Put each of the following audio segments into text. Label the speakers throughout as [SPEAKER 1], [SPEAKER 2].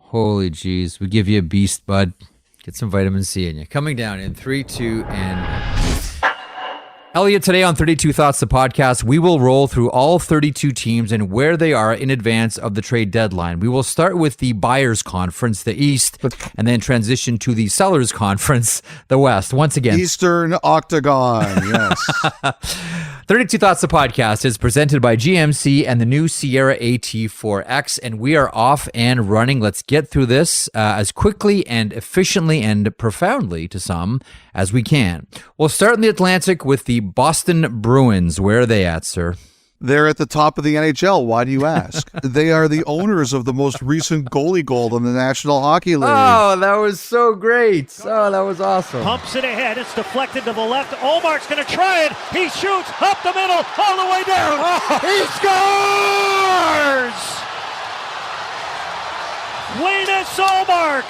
[SPEAKER 1] Holy jeez. We give you a beast, bud. Get some vitamin C in you. Coming down in 3, 2, and... Elliotte, today on 32 Thoughts, the podcast, we will roll through all 32 teams and where they are in advance of the trade deadline. We will start with the Buyers Conference, the East, and then transition to the Sellers Conference, the West. Once again,
[SPEAKER 2] Eastern Octagon, yes.
[SPEAKER 1] 32 Thoughts, the podcast is presented by GMC and the new Sierra AT4X, and we are off and running. Let's get through this as quickly and efficiently and profoundly, to some, as we can. We'll start in the Atlantic with the Boston Bruins. Where are they at, sir?
[SPEAKER 2] They're at the top of the NHL. Why do you ask? They are the owners of the most recent goalie goal in the National Hockey League.
[SPEAKER 1] Oh, that was so great. Oh, that was awesome.
[SPEAKER 3] Pumps it ahead. It's deflected to the left. Omark's going to try it. He shoots up the middle, all the way down. He scores! Linus Ullmark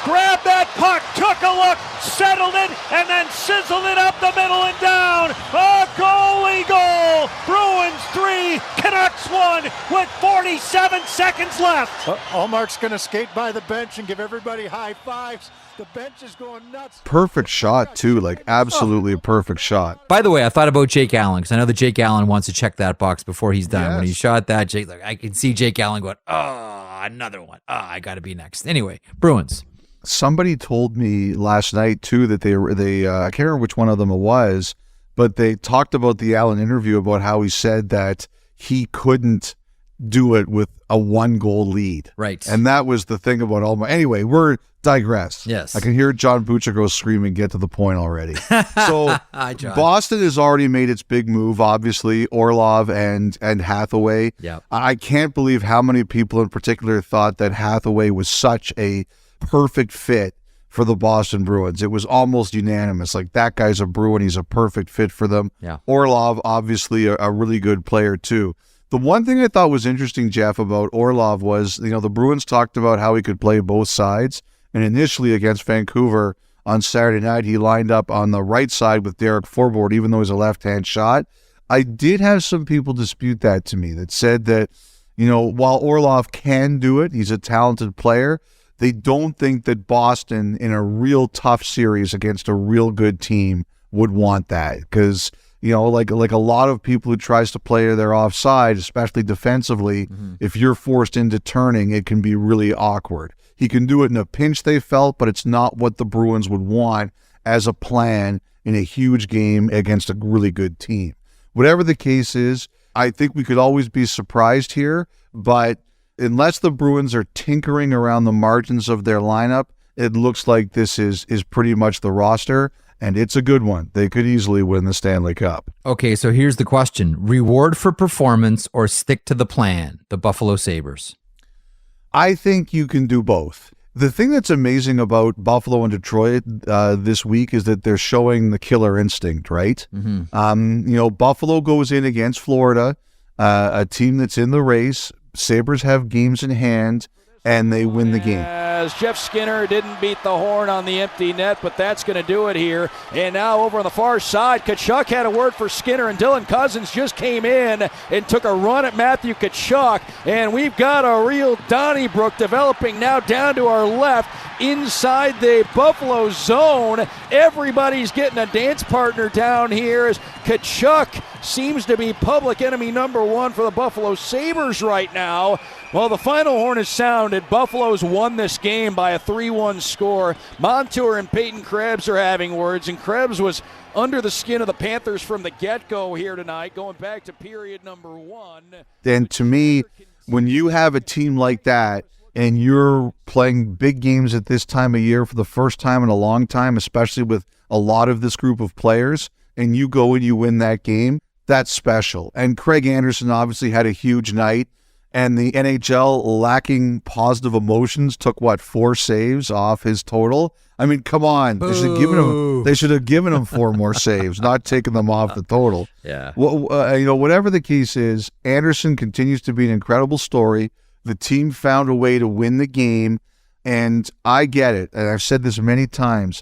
[SPEAKER 3] grabbed that puck, took a look, settled it, and then sizzled it up the middle and down. A goalie goal. Bruins 3, Canucks 1 with 47 seconds left.
[SPEAKER 4] Ullmark's going to skate by the bench and give everybody high fives. The bench is going nuts.
[SPEAKER 2] Perfect shot, too. Like, absolutely a perfect shot.
[SPEAKER 1] By the way, I thought about Jake Allen, because I know that Jake Allen wants to check that box before he's done.
[SPEAKER 2] Yes.
[SPEAKER 1] When he shot that, Jake, like, I can see Jake Allen going, oh, another one. Oh, I got to be next. Anyway, Bruins.
[SPEAKER 2] Somebody told me last night, too, that they I can't remember which one of them it was, but they talked about the Allen interview about how he said that he couldn't do it with a 1-goal lead.
[SPEAKER 1] Right.
[SPEAKER 2] And that was the thing about Ullmark. Anyway, we're digress.
[SPEAKER 1] Yes.
[SPEAKER 2] I can hear John Buccigross screaming, get to the point already. So
[SPEAKER 1] Hi, John.
[SPEAKER 2] Boston has already made its big move, obviously, Orlov and Hathaway.
[SPEAKER 1] Yep.
[SPEAKER 2] I can't believe how many people in particular thought that Hathaway was such a perfect fit for the Boston Bruins. It was almost unanimous. Like, that guy's a Bruin. He's a perfect fit for them.
[SPEAKER 1] Yeah.
[SPEAKER 2] Orlov, obviously, a really good player, too. The one thing I thought was interesting, Jeff, about Orlov was, the Bruins talked about how he could play both sides. And initially against Vancouver on Saturday night, he lined up on the right side with Derek Forbort, even though he's a left-hand shot. I did have some people dispute that to me, that said that, while Orlov can do it, he's a talented player, they don't think that Boston, in a real tough series against a real good team, would want that. Because, like a lot of people who tries to play their offside, especially defensively, if you're forced into turning, it can be really awkward. He can do it in a pinch, they felt, but it's not what the Bruins would want as a plan in a huge game against a really good team. Whatever the case is, I think we could always be surprised here, but unless the Bruins are tinkering around the margins of their lineup, it looks like this is pretty much the roster, and it's a good one. They could easily win the Stanley Cup.
[SPEAKER 1] Okay, so here's the question. Reward for performance or stick to the plan, the Buffalo Sabres?
[SPEAKER 2] I think you can do both. The thing that's amazing about Buffalo and Detroit this week is that they're showing the killer instinct, right? Buffalo goes in against Florida, a team that's in the race. Sabres have games in hand, and they win the game.
[SPEAKER 5] As Jeff Skinner didn't beat the horn on the empty net, but that's going to do it here. And now over on the far side, Tkachuk had a word for Skinner, and Dylan Cousins just came in and took a run at Matthew Tkachuk. And we've got a real Donnybrook developing now down to our left inside the Buffalo zone. Everybody's getting a dance partner down here as Tkachuk seems to be public enemy number one for the Buffalo Sabres right now. Well, the final horn is sounded. Buffalo's won this game by a 3-1 score. Montour and Peyton Krebs are having words, and Krebs was under the skin of the Panthers from the get-go here tonight, going back to period number 1.
[SPEAKER 2] And to me, when you have a team like that and you're playing big games at this time of year for the first time in a long time, especially with a lot of this group of players, and you go and you win that game, that's special. And Craig Anderson obviously had a huge night. And the NHL, lacking positive emotions, took, 4 saves off his total? I mean, come on. They should have given him 4 more saves, not taken them off the total.
[SPEAKER 1] Yeah.
[SPEAKER 2] Well, whatever the case is, Anderson continues to be an incredible story. The team found a way to win the game, and I get it. And I've said this many times.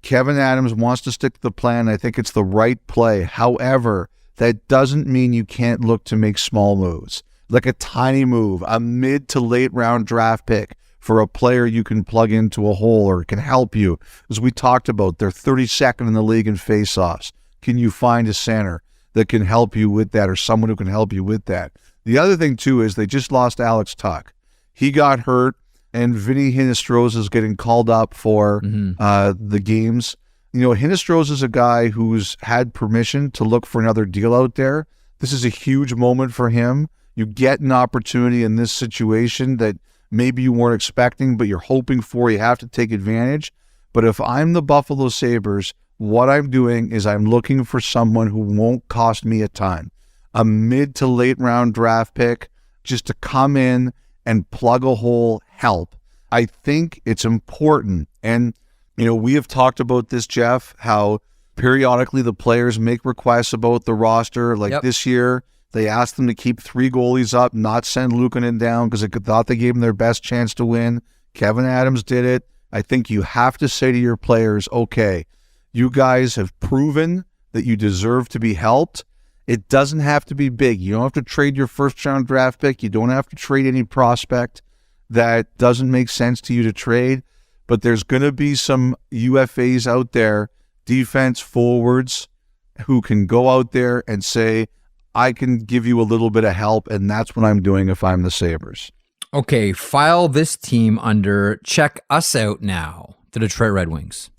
[SPEAKER 2] Kevin Adams wants to stick to the plan. I think it's the right play. However, that doesn't mean you can't look to make small moves. Like a tiny move, a mid to late round draft pick for a player you can plug into a hole or can help you. As we talked about, they're 32nd in the league in faceoffs. Can you find a center that can help you with that or someone who can help you with that? The other thing, too, is they just lost Alex Tuck. He got hurt, and Vinny Hinostroza is getting called up for the games. You know, Hinostroza is a guy who's had permission to look for another deal out there. This is a huge moment for him. You get an opportunity in this situation that maybe you weren't expecting, but you're hoping for. You have to take advantage. But if I'm the Buffalo Sabres, what I'm doing is I'm looking for someone who won't cost me a ton. A mid to late round draft pick just to come in and plug a hole, help. I think it's important. And, you know, we have talked about this, Jeff, how periodically the players make requests about the roster. Like this year, they asked them to keep 3 goalies up, not send Luukkonen down because they thought they gave them their best chance to win. Kevin Adams did it. I think you have to say to your players, okay, you guys have proven that you deserve to be helped. It doesn't have to be big. You don't have to trade your first-round draft pick. You don't have to trade any prospect that doesn't make sense to you to trade. But there's going to be some UFAs out there, defense forwards, who can go out there and say, I can give you a little bit of help, and that's what I'm doing if I'm the Sabres.
[SPEAKER 1] Okay, file this team under check us out now, the Detroit Red Wings.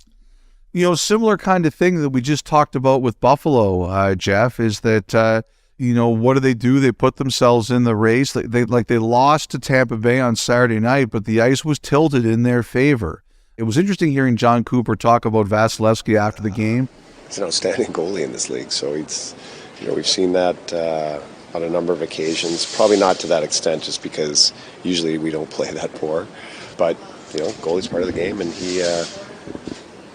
[SPEAKER 2] You know, similar kind of thing that we just talked about with Buffalo, Jeff, is that, you know, what do? They put themselves in the race. They lost to Tampa Bay on Saturday night, but the ice was tilted in their favor. It was interesting hearing John Cooper talk about Vasilevsky after the game.
[SPEAKER 6] He's an outstanding goalie in this league, so it's, you know, we've seen that on a number of occasions. Probably not to that extent, just because usually we don't play that poor. But, you know, goalie's part of the game, and he,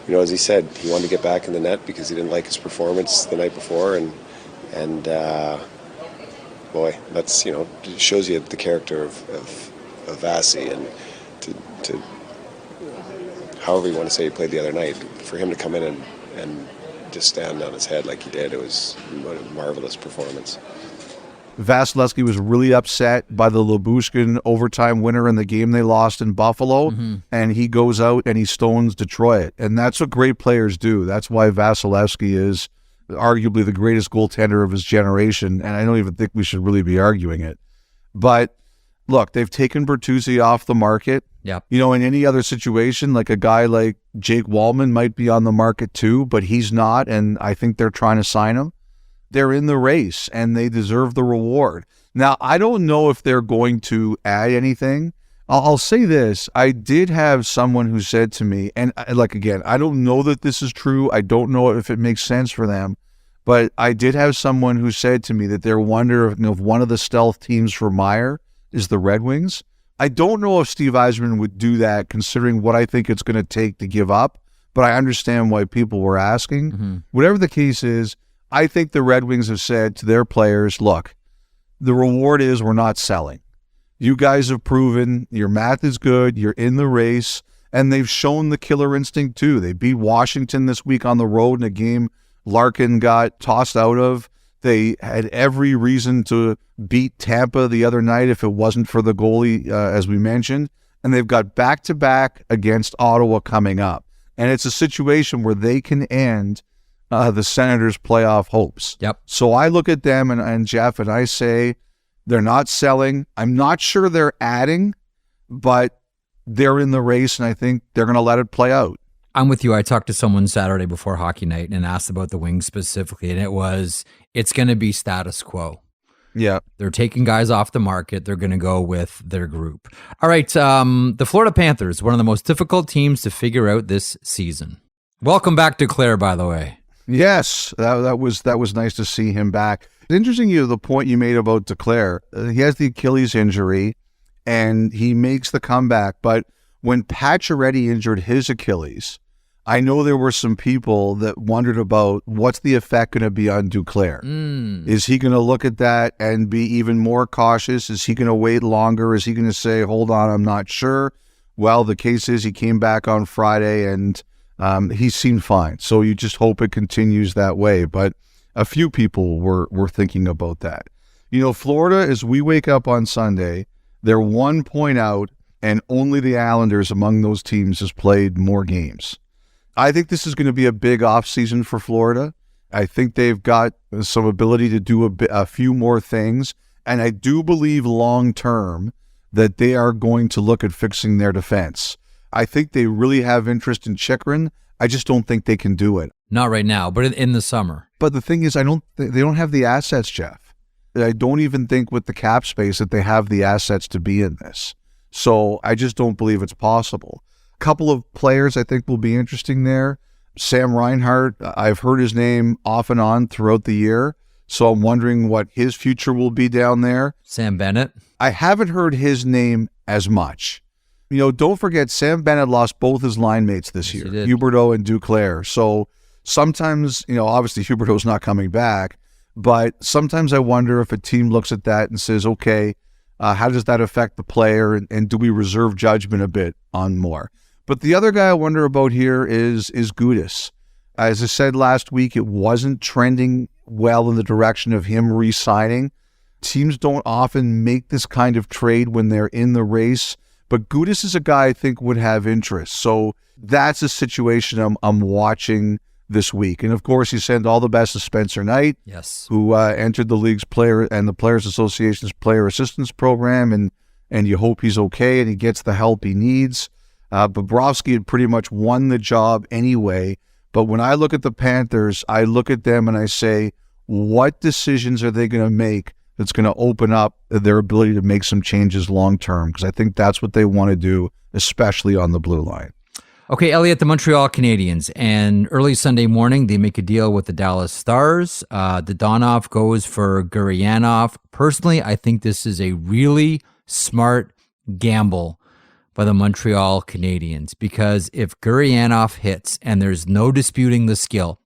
[SPEAKER 6] you know, as he said, he wanted to get back in the net because he didn't like his performance the night before, and boy, that's, you know, it shows you the character of Vasi, and to however you want to say he played the other night, for him to come in and just stand on his head like he did, it was a marvelous performance.
[SPEAKER 2] Vasilevsky was really upset by the Lyubushkin overtime winner in the game they lost in Buffalo, and he goes out and he stones Detroit. And that's what great players do. That's why Vasilevsky is arguably the greatest goaltender of his generation, and I don't even think we should really be arguing it. But look, they've taken Bertuzzi off the market.
[SPEAKER 1] Yep.
[SPEAKER 2] You know, in any other situation, like a guy like Jake Wallman might be on the market too, but he's not, and I think they're trying to sign him. They're in the race, and they deserve the reward. Now, I don't know if they're going to add anything. I'll say this. I did have someone who said to me, and like, again, I don't know that this is true. I don't know if it makes sense for them, but I did have someone who said to me that they're wondering if one of the stealth teams for Meyer is the Red Wings. I don't know if Steve Yzerman would do that, considering what I think it's going to take to give up, but I understand why people were asking. Whatever the case is, I think the Red Wings have said to their players, look, the reward is we're not selling. You guys have proven your math is good, you're in the race, and they've shown the killer instinct too. They beat Washington this week on the road in a game Larkin got tossed out of. They had every reason to beat Tampa the other night if it wasn't for the goalie, as we mentioned. And they've got back-to-back against Ottawa coming up. And it's a situation where they can end the Senators' playoff hopes.
[SPEAKER 1] Yep.
[SPEAKER 2] So I look at them and Jeff, and I say they're not selling. I'm not sure they're adding, but they're in the race, and I think they're going to let it play out.
[SPEAKER 1] I'm with you. I talked to someone Saturday before hockey night and asked about the Wings specifically, and it's going to be status quo.
[SPEAKER 2] Yeah.
[SPEAKER 1] They're taking guys off the market. They're going to go with their group. All right. The Florida Panthers, one of the most difficult teams to figure out this season. Welcome back to Claire, by the way.
[SPEAKER 2] Yes, that was nice to see him back. It's interesting, the point you made about Declare. He has the Achilles injury, and he makes the comeback. But when Pacioretty injured his Achilles, I know there were some people that wondered about what's the effect going to be on Duclair. Is he going to look at that and be even more cautious? Is he going to wait longer? Is he going to say, hold on, I'm not sure? Well, the case is he came back on Friday and he seemed fine. So you just hope it continues that way. But a few people were thinking about that. Florida, as we wake up on Sunday, they're 1 point out and only the Islanders among those teams has played more games. I think this is going to be a big offseason for Florida. I think they've got some ability to do a few more things, and I do believe long-term that they are going to look at fixing their defense. I think they really have interest in Chychrun. I just don't think they can do it.
[SPEAKER 1] Not right now, but in the summer.
[SPEAKER 2] But the thing is, they don't have the assets, Jeff. I don't even think with the cap space that they have the assets to be in this. So I just don't believe it's possible. A couple of players I think will be interesting there. Sam Reinhart, I've heard his name off and on throughout the year, so I'm wondering what his future will be down there.
[SPEAKER 1] Sam Bennett?
[SPEAKER 2] I haven't heard his name as much. Don't forget, Sam Bennett lost both his line mates this year, Huberdeau and Duclair. So sometimes, obviously Huberdeau's not coming back, but sometimes I wonder if a team looks at that and says, okay, how does that affect the player, and do we reserve judgment a bit on more? But the other guy I wonder about here is Gudas. As I said last week, it wasn't trending well in the direction of him re-signing. Teams don't often make this kind of trade when they're in the race, but Gudas is a guy I think would have interest. So that's a situation I'm watching this week. And of course, you send all the best to Spencer Knight,
[SPEAKER 1] yes,
[SPEAKER 2] who entered the league's player and the Players Association's player assistance program, and you hope he's okay and he gets the help he needs. Bobrovsky had pretty much won the job anyway. But when I look at the Panthers, I look at them and I say, what decisions are they going to make that's going to open up their ability to make some changes long term? Because I think that's what they want to do, especially on the blue line.
[SPEAKER 1] Okay, Elliotte, the Montreal Canadiens. And early Sunday morning, they make a deal with the Dallas Stars. Dadonov goes for Gurianov. Personally, I think this is a really smart gamble by the Montreal Canadiens, because if Gurianov hits, and there's no disputing the skill,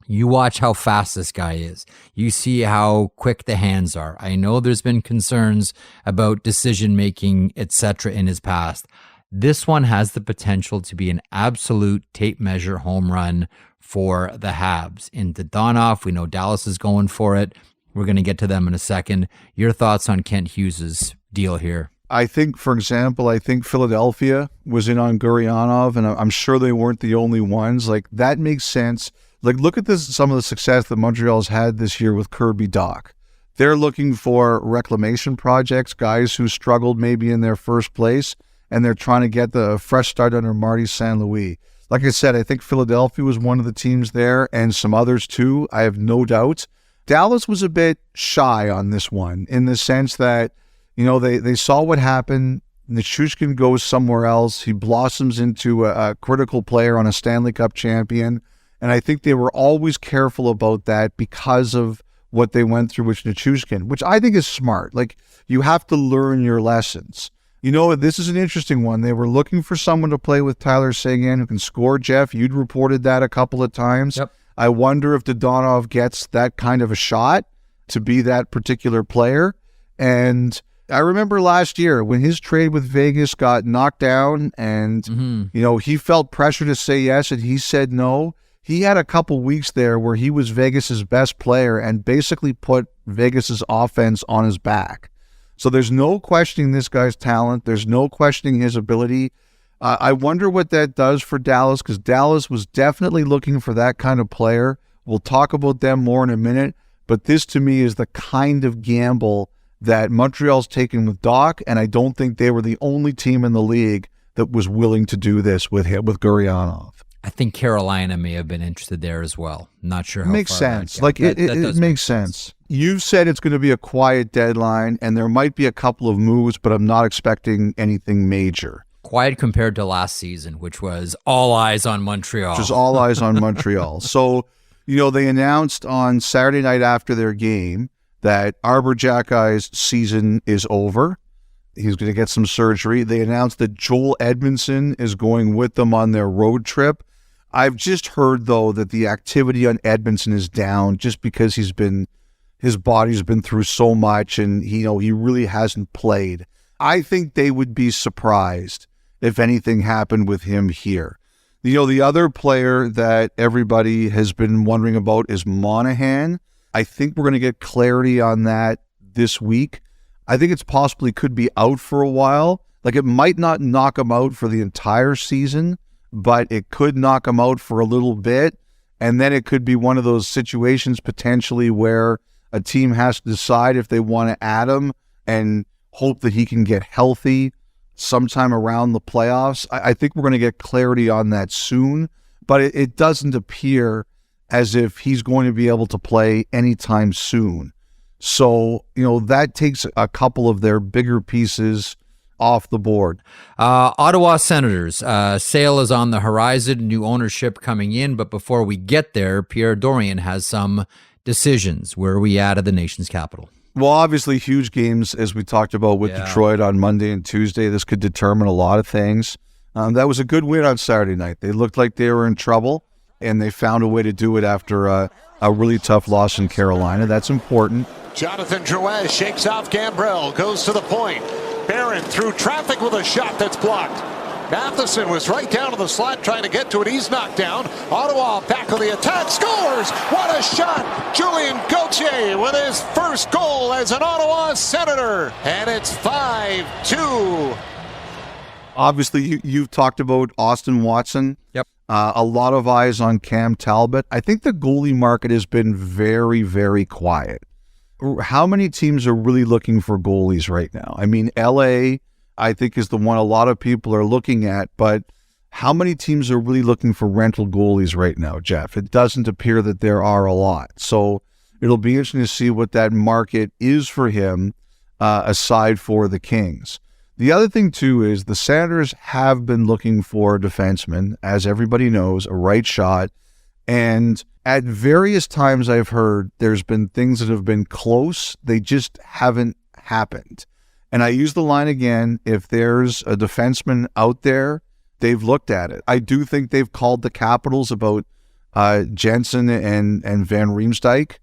[SPEAKER 1] you watch how fast this guy is. You see how quick the hands are. I know there's been concerns about decision-making, etc. in his past. This one has the potential to be an absolute tape measure home run for the Habs. In Dadonov, we know Dallas is going for it. We're going to get to them in a second. Your thoughts on Kent Hughes' deal here?
[SPEAKER 2] I think, for example, Philadelphia was in on Gurianov, and I'm sure they weren't the only ones. That makes sense. Look at some of the success that Montreal's had this year with Kirby Dach. They're looking for reclamation projects, guys who struggled maybe in their first place, and they're trying to get the fresh start under Marty St. Louis. Like I said, I think Philadelphia was one of the teams there, and some others too, I have no doubt. Dallas was a bit shy on this one, in the sense that they saw what happened. Chychrun goes somewhere else. He blossoms into a critical player on a Stanley Cup champion. And I think they were always careful about that because of what they went through with Chychrun, which I think is smart. You have to learn your lessons. This is an interesting one. They were looking for someone to play with Tyler Seguin who can score, Jeff. You'd reported that a couple of times.
[SPEAKER 1] Yep.
[SPEAKER 2] I wonder if Dadonov gets that kind of a shot to be that particular player. And I remember last year when his trade with Vegas got knocked down and, he felt pressure to say yes and he said no. He had a couple weeks there where he was Vegas's best player and basically put Vegas's offense on his back. So there's no questioning this guy's talent. There's no questioning his ability. I wonder what that does for Dallas, because Dallas was definitely looking for that kind of player. We'll talk about them more in a minute, but this to me is the kind of gamble that Montreal's taken with Dach, and I don't think they were the only team in the league that was willing to do this with Gurianov.
[SPEAKER 1] I think Carolina may have been interested there as well. Not sure how
[SPEAKER 2] makes
[SPEAKER 1] far
[SPEAKER 2] sense.
[SPEAKER 1] That
[SPEAKER 2] It makes sense. You've said it's going to be a quiet deadline, and there might be a couple of moves, but I'm not expecting anything major.
[SPEAKER 1] Quiet compared to last season, which was all eyes on Montreal.
[SPEAKER 2] Which was all eyes on Montreal. So, they announced on Saturday night after their game that Arbor Jackie's season is over. He's going to get some surgery. They announced that Joel Edmondson is going with them on their road trip. I've just heard, though, that the activity on Edmondson is down just because his body's been through so much and he really hasn't played. I think they would be surprised if anything happened with him here. The other player that everybody has been wondering about is Monahan. I think we're going to get clarity on that this week. I think it's possibly could be out for a while. Like, it might not knock them out for the entire season, but it could knock them out for a little bit. And then it could be one of those situations potentially where a team has to decide if they want to add him and hope that he can get healthy sometime around the playoffs. I think we're going to get clarity on that soon, but it doesn't appear as if he's going to be able to play anytime soon. So, that takes a couple of their bigger pieces off the board.
[SPEAKER 1] Ottawa Senators, sale is on the horizon, new ownership coming in, but before we get there, Pierre Dorian has some decisions. Where are we at the nation's capital?
[SPEAKER 2] Well, obviously, huge games, as we talked about with Detroit on Monday and Tuesday. This could determine a lot of things. That was a good win on Saturday night. They looked like they were in trouble, and they found a way to do it after a really tough loss in Carolina. That's important.
[SPEAKER 4] Jonathan Drouin shakes off Gambrell, goes to the point. Barron through traffic with a shot that's blocked. Matheson was right down to the slot trying to get to it. He's knocked down. Ottawa back on the attack. Scores! What a shot! Julien Gauthier with his first goal as an Ottawa Senator. And it's 5-2.
[SPEAKER 2] Obviously, you've talked about Austin Watson.
[SPEAKER 1] Yep.
[SPEAKER 2] A lot of eyes on Cam Talbot. I think the goalie market has been very, very quiet. How many teams are really looking for goalies right now? I mean, LA, I think, is the one a lot of people are looking at, but how many teams are really looking for rental goalies right now, Jeff? It doesn't appear that there are a lot. So it'll be interesting to see what that market is for him, aside for the Kings. The other thing, too, is the Senators have been looking for defensemen, as everybody knows, a right shot. And at various times I've heard there's been things that have been close. They just haven't happened. And I use the line again, if there's a defenseman out there, they've looked at it. I do think they've called the Capitals about Jensen and Van Riemsdyk.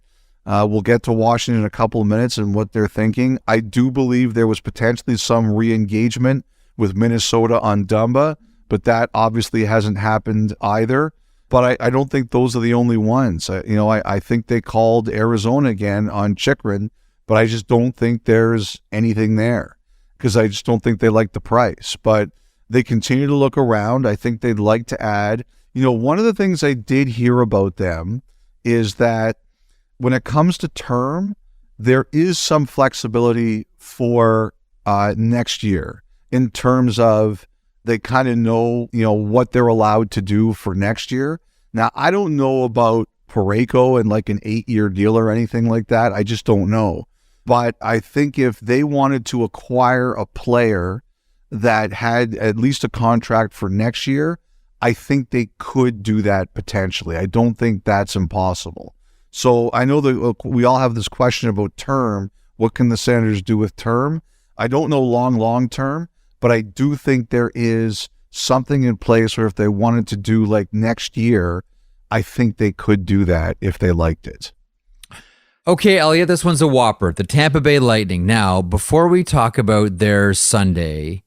[SPEAKER 2] We'll get to Washington in a couple of minutes and what they're thinking. I do believe there was potentially some re-engagement with Minnesota on Dumba, but that obviously hasn't happened either. But I don't think those are the only ones. I think they called Arizona again on Chychrun, but I just don't think there's anything there because I just don't think they like the price. But they continue to look around. I think they'd like to add. One of the things I did hear about them is that when it comes to term, there is some flexibility for next year in terms of they kind of know, what they're allowed to do for next year. Now, I don't know about Parayko and like an 8-year deal or anything like that. I just don't know. But I think if they wanted to acquire a player that had at least a contract for next year, I think they could do that potentially. I don't think that's impossible. So I know that we all have this question about term. What can the Senators do with term? I don't know long term, but I do think there is something in place where if they wanted to do like next year, I think they could do that if they liked it.
[SPEAKER 1] Okay, Elliotte, this one's a whopper. The Tampa Bay Lightning. Now, before we talk about their Sunday,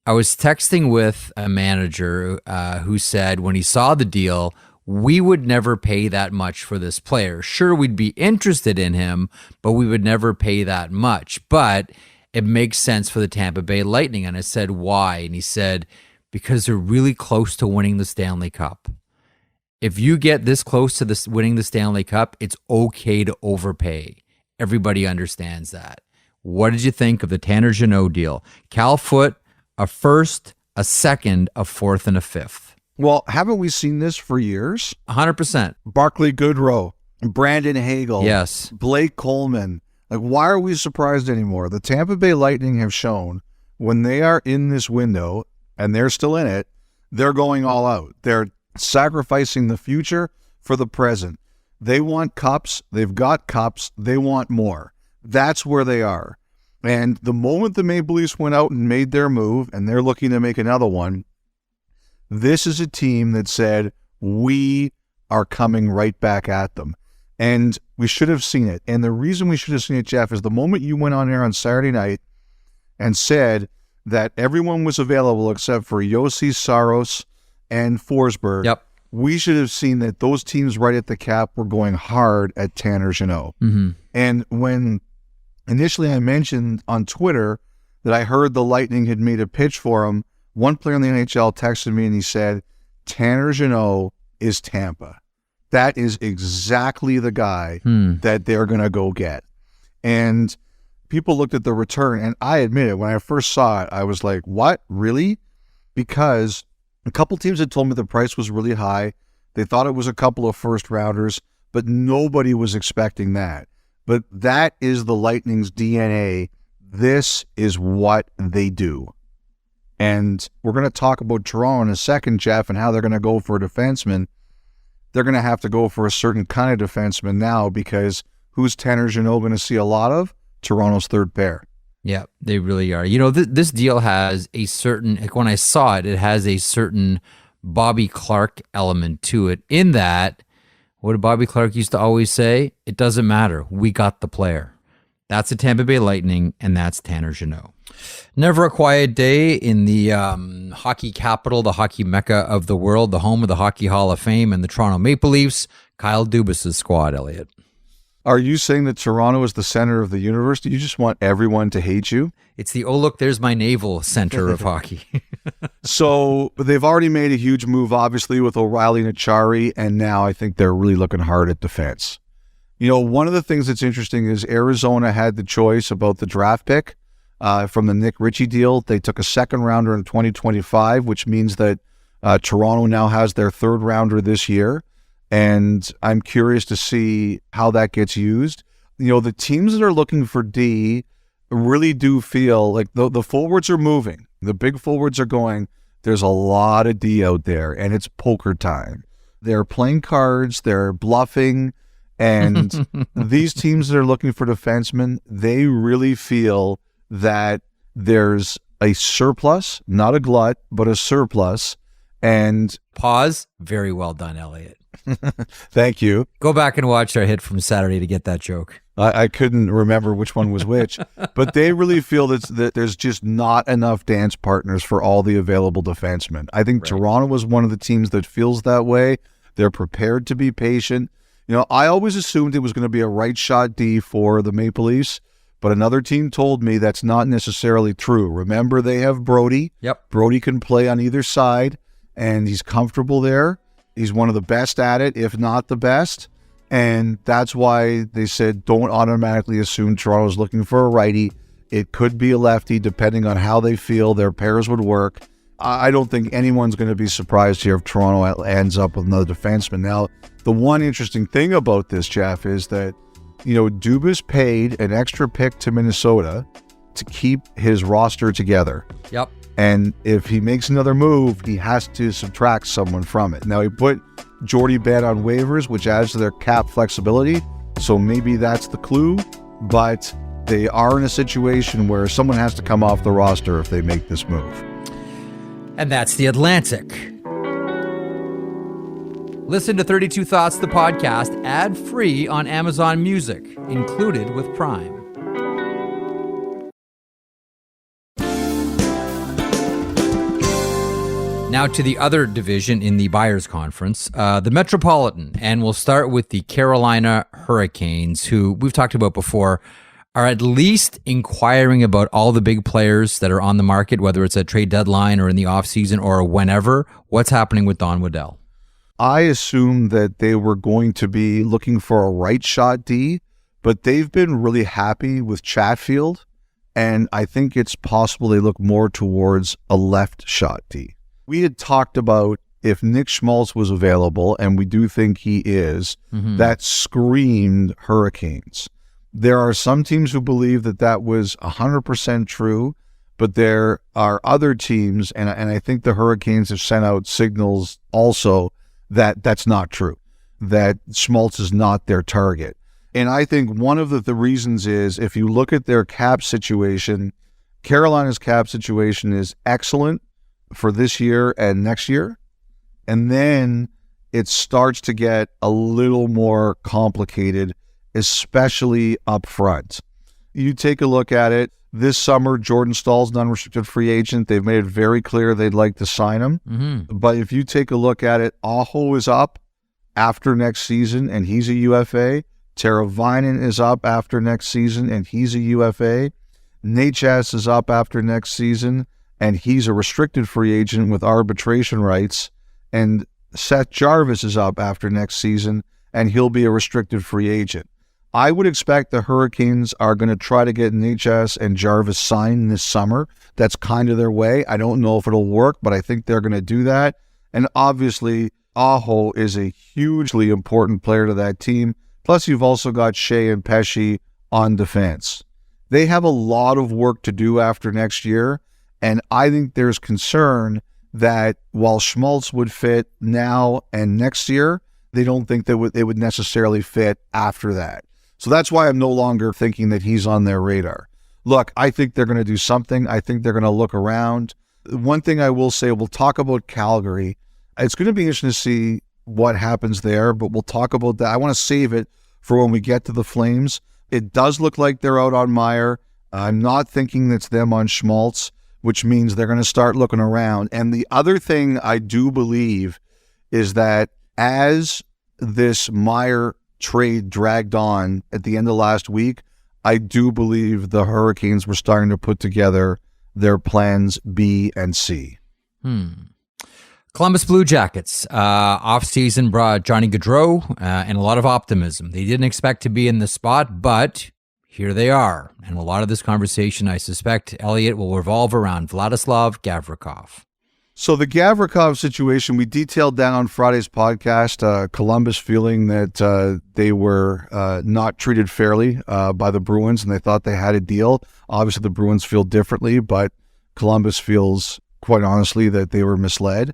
[SPEAKER 1] I was texting with a manager who said when he saw the deal, we would never pay that much for this player. Sure, we'd be interested in him, but we would never pay that much. But it makes sense for the Tampa Bay Lightning. And I said, why? And he said, because they're really close to winning the Stanley Cup. If you get this close to winning the Stanley Cup, it's okay to overpay. Everybody understands that. What did you think of the Tanner Jeannot deal? Cal Foote, a first, a second, a fourth, and a fifth.
[SPEAKER 2] Well, haven't we seen this for years?
[SPEAKER 1] 100%.
[SPEAKER 2] Barclay Goodrow, Brandon Hagel,
[SPEAKER 1] yes,
[SPEAKER 2] Blake Coleman. Like, why are we surprised anymore? The Tampa Bay Lightning have shown when they are in this window, and they're still in it, they're going all out. They're sacrificing the future for the present. They want cups. They've got cups. They want more. That's where they are. And the moment the Maple Leafs went out and made their move, and they're looking to make another one, this is a team that said, we are coming right back at them. And we should have seen it. And the reason we should have seen it, Jeff, is the moment you went on air on Saturday night and said that everyone was available except for Yossi Saros and Forsberg.
[SPEAKER 1] Yep.
[SPEAKER 2] We should have seen that those teams right at the cap were going hard at Tanner Jeannot. Mm-hmm. And when initially I mentioned on Twitter that I heard the Lightning had made a pitch for him. One player in the NHL texted me and he said, Tanner Jeannot is Tampa. That is exactly the guy that they're going to go get. And people looked at the return, and I admit it, when I first saw it, I was like, what? Really? Because a couple teams had told me the price was really high. They thought it was a couple of first rounders, but nobody was expecting that. But that is the Lightning's DNA. This is what they do. And we're going to talk about Toronto in a second, Jeff, and how they're going to go for a defenseman. They're going to have to go for a certain kind of defenseman now, because who's Tanner Jeannot going to see a lot of? Toronto's third pair.
[SPEAKER 1] Yeah, they really are. You know, this deal has a certain, like when I saw it, it has a certain Bobby Clark element to it, in that, what did Bobby Clark used to always say? It doesn't matter. We got the player. That's the Tampa Bay Lightning, and that's Tanner Jeannot. Never a quiet day in the hockey capital, the hockey mecca of the world, the home of the Hockey Hall of Fame and the Toronto Maple Leafs, Kyle Dubas' squad, Elliotte.
[SPEAKER 2] Are you saying that Toronto is the center of the universe? Do you just want everyone to hate you?
[SPEAKER 1] It's the, oh, look, there's my naval center of hockey.
[SPEAKER 2] So they've already made a huge move, obviously, with O'Reilly and Achari, and now I think they're really looking hard at defense. You know, one of the things that's interesting is Arizona had the choice about the draft pick from the Nick Ritchie deal. They took a second rounder in 2025, which means that Toronto now has their third rounder this year. And I'm curious to see how that gets used. You know, the teams that are looking for D really do feel like the forwards are moving. The big forwards are going, there's a lot of D out there, and it's poker time. They're playing cards, they're bluffing, and these teams that are looking for defensemen, they really feel that there's a surplus, not a glut, but a surplus. And
[SPEAKER 1] Pause. Very well done, Elliotte.
[SPEAKER 2] Thank you.
[SPEAKER 1] Go back and watch our hit from Saturday to get that joke.
[SPEAKER 2] I couldn't remember which one was which, but they really feel that there's just not enough dance partners for all the available defensemen. I think Toronto was one of the teams that feels that way. They're prepared to be patient. You know, I always assumed it was going to be a right shot D for the Maple Leafs, but another team told me that's not necessarily true. Remember, they have Brody.
[SPEAKER 1] Yep.
[SPEAKER 2] Brody can play on either side, and he's comfortable there. He's one of the best at it, if not the best. And that's why they said don't automatically assume Toronto's looking for a righty. It could be a lefty, depending on how they feel their pairs would work. I don't think anyone's going to be surprised here if Toronto ends up with another defenseman. Now, the one interesting thing about this, Jeff, is that, you know, Dubas paid an extra pick to Minnesota to keep his roster together.
[SPEAKER 1] Yep.
[SPEAKER 2] And if he makes another move, he has to subtract someone from it. Now, he put Jordy Ben on waivers, which adds to their cap flexibility. So maybe that's the clue. But they are in a situation where someone has to come off the roster if they make this move.
[SPEAKER 1] And that's The Atlantic. Listen to 32 Thoughts, the podcast, ad-free on Amazon Music, included with Prime. Now to the other division in the Buyers Conference, the Metropolitan, and we'll start with the Carolina Hurricanes, who we've talked about before, are at least inquiring about all the big players that are on the market, whether it's a trade deadline or in the offseason or whenever. What's happening with Don Waddell?
[SPEAKER 2] I assumed that they were going to be looking for a right shot D, but they've been really happy with Chatfield, and I think it's possible they look more towards a left shot D. We had talked about if Nick Schmaltz was available, and we do think he is, that screamed Hurricanes. There are some teams who believe that that was 100% true, but there are other teams, and I think the Hurricanes have sent out signals also that that's not true, that Schmaltz is not their target. And I think one of the reasons is if you look at their cap situation, Carolina's cap situation is excellent for this year and next year. And then it starts to get a little more complicated, especially up front. You take a look at it. This summer, Jordan Stahl's an unrestricted free agent. They've made it very clear they'd like to sign him. But if you take a look at it, Aho is up after next season, and he's a UFA. Teravainen is up after next season, and he's a UFA. Necas is up after next season, and he's a restricted free agent with arbitration rights. And Seth Jarvis is up after next season, and he'll be a restricted free agent. I would expect the Hurricanes are going to try to get Necas and Jarvis signed this summer. That's kind of their way. I don't know if it'll work, but I think they're going to do that. And obviously, Aho is a hugely important player to that team. Plus, you've also got Shea and Pesce on defense. They have a lot of work to do after next year, and I think there's concern that while Schmaltz would fit now and next year, they don't think that it would necessarily fit after that. So that's why I'm no longer thinking that he's on their radar. Look, I think they're going to do something. I think they're going to look around. One thing I will say, we'll talk about Calgary. It's going to be interesting to see what happens there, but we'll talk about that. I want to save it for when we get to the Flames. It does look like they're out on Meyer. I'm not thinking it's them on Schmaltz, which means they're going to start looking around. And the other thing I do believe is that as this Meyer trade dragged on at the end of last week, I do believe the Hurricanes were starting to put together their plans B and C.
[SPEAKER 1] Columbus Blue Jackets off-season brought Johnny Gaudreau and a lot of optimism. They didn't expect to be in the spot, but here they are. And a lot of this conversation, I suspect, Elliotte, will revolve around Vladislav Gavrikov.
[SPEAKER 2] So the Gavrikov situation, we detailed that on Friday's podcast. Columbus feeling that they were not treated fairly by the Bruins, and they thought they had a deal. Obviously, the Bruins feel differently, but Columbus feels, quite honestly, that they were misled.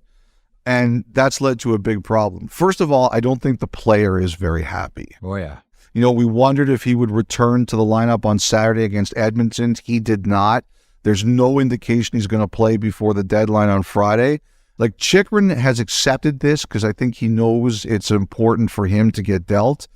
[SPEAKER 2] And that's led to a big problem. First of all, I don't think the player is very happy.
[SPEAKER 1] Oh, yeah.
[SPEAKER 2] You know, we wondered if he would return to the lineup on Saturday against Edmonton. He did not. There's no indication he's going to play before the deadline on Friday. Like, Chychrun has accepted this because I think he knows it's important for him to get dealt.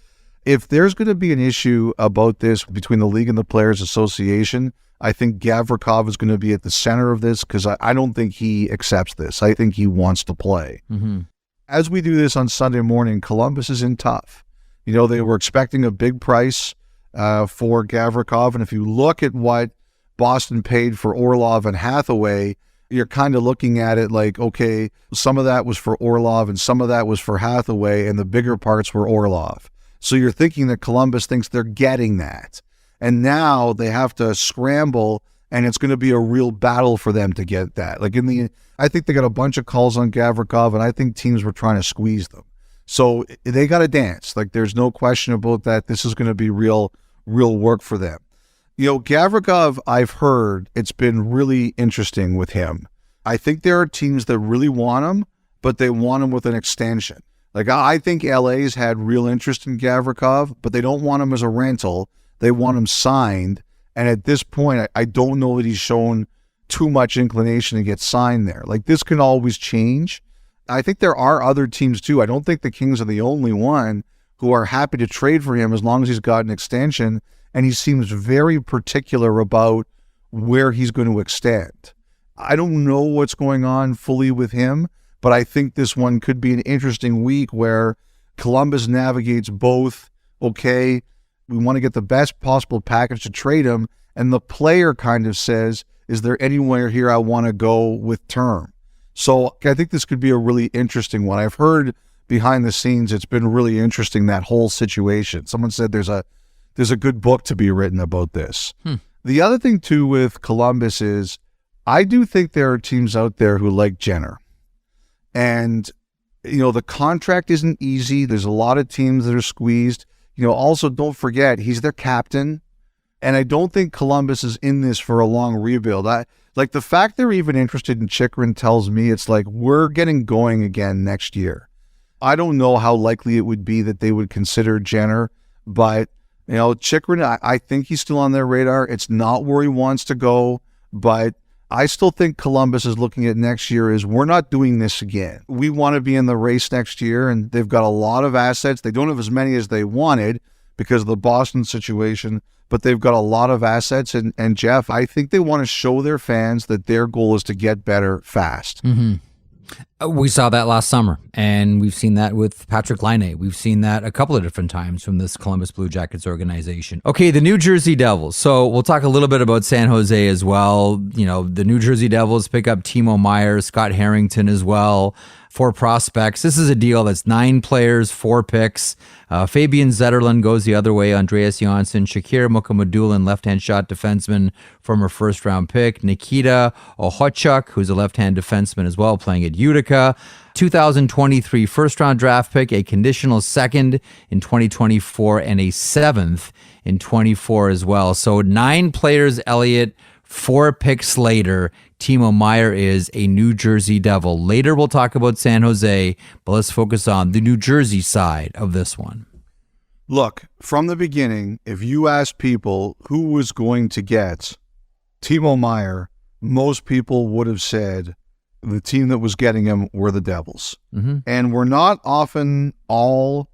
[SPEAKER 2] If there's going to be an issue about this between the league and the Players Association, I think Gavrikov is going to be at the center of this because I don't think he accepts this. I think he wants to play.
[SPEAKER 1] Mm-hmm.
[SPEAKER 2] As we do this on Sunday morning, Columbus is in tough. You know, they were expecting a big price for Gavrikov, and if you look at what Boston paid for Orlov and Hathaway, you're kind of looking at it like, okay, some of that was for Orlov and some of that was for Hathaway, and the bigger parts were Orlov. So you're thinking that Columbus thinks they're getting that. And now they have to scramble, and it's going to be a real battle for them to get that. Like I think they got a bunch of calls on Gavrikov, and I think teams were trying to squeeze them. So they got to dance. Like, there's no question about that. This is going to be real work for them. You know, Gavrikov, I've heard it's been really interesting with him. I think there are teams that really want him, but they want him with an extension. Like, I think LA's had real interest in Gavrikov, but they don't want him as a rental. They want him signed. And at this point, I don't know that he's shown too much inclination to get signed there. Like, this can always change. I think there are other teams too. I don't think the Kings are the only one who are happy to trade for him as long as he's got an extension. And he seems very particular about where he's going to extend. I don't know what's going on fully with him, but I think this one could be an interesting week where Columbus navigates both, okay, we want to get the best possible package to trade him, and the player kind of says, is there anywhere here I want to go with term? So I think this could be a really interesting one. I've heard behind the scenes it's been really interesting, that whole situation. Someone said there's a good book to be written about this. The other thing, too, with Columbus is I do think there are teams out there who like Jenner. And, you know, the contract isn't easy. There's a lot of teams that are squeezed. You know, also, don't forget, he's their captain. And I don't think Columbus is in this for a long rebuild. Like, the fact they're even interested in Chychrun tells me it's like we're getting going again next year. I don't know how likely it would be that they would consider Jenner, but, you know, Chychrun, I think he's still on their radar. It's not where he wants to go, but I still think Columbus is looking at next year as we're not doing this again. We want to be in the race next year, and they've got a lot of assets. They don't have as many as they wanted because of the Boston situation, but they've got a lot of assets. And Jeff, I think they want to show their fans that their goal is to get better fast.
[SPEAKER 1] Mm-hmm. We saw that last summer, and we've seen that with Patrick Laine. We've seen that a couple of different times from this Columbus Blue Jackets organization. Okay, the New Jersey Devils. So we'll talk a little bit about San Jose as well. You know, the New Jersey Devils pick up Timo Meier, Scott Harrington as well. 4 prospects. This is a deal that's 9 players, 4 picks. Fabian Zetterlund goes the other way. Andreas Johnsson, Shakir Mukhamadullin, left-hand shot defenseman, former first-round pick. Nikita Okhotyuk, who's a left-hand defenseman as well, playing at Utica. 2023 first-round draft pick, a conditional second in 2024, and a 7th in 24 as well. So 9 players, Elliotte, 4 picks later. Timo Meier is a New Jersey Devil. Later we'll talk about San Jose, but let's focus on the New Jersey side of this one.
[SPEAKER 2] Look, from the beginning, if you asked people who was going to get Timo Meier, most people would have said the team that was getting him were the Devils.
[SPEAKER 1] Mm-hmm.
[SPEAKER 2] And we're not often all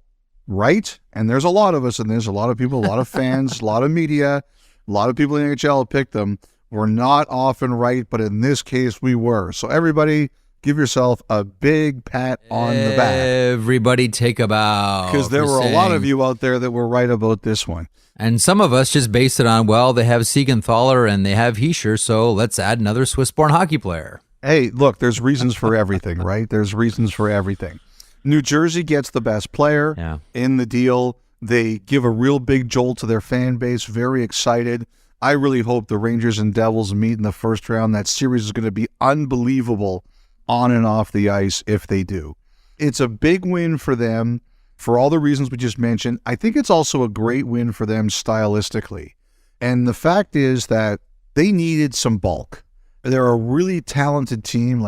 [SPEAKER 2] right, and there's a lot of us, and there's a lot of people, a lot of fans, a lot of media, a lot of people in the NHL picked them. We're not often right, but in this case, we were. So everybody, give yourself a big pat on the back.
[SPEAKER 1] Everybody take a bow.
[SPEAKER 2] Because there were a lot of you out there that were right about this one.
[SPEAKER 1] And some of us just based it on, well, they have Siegenthaler and they have Hischier, so let's add another Swiss-born hockey player.
[SPEAKER 2] Hey, look, there's reasons for everything, right? There's reasons for everything. New Jersey gets the best player in the deal. They give a real big jolt to their fan base, very excited. I really hope the Rangers and Devils meet in the first round. That series is going to be unbelievable on and off the ice if they do. It's a big win for them for all the reasons we just mentioned. I think it's also a great win for them stylistically. And the fact is that they needed some bulk. They're a really talented team.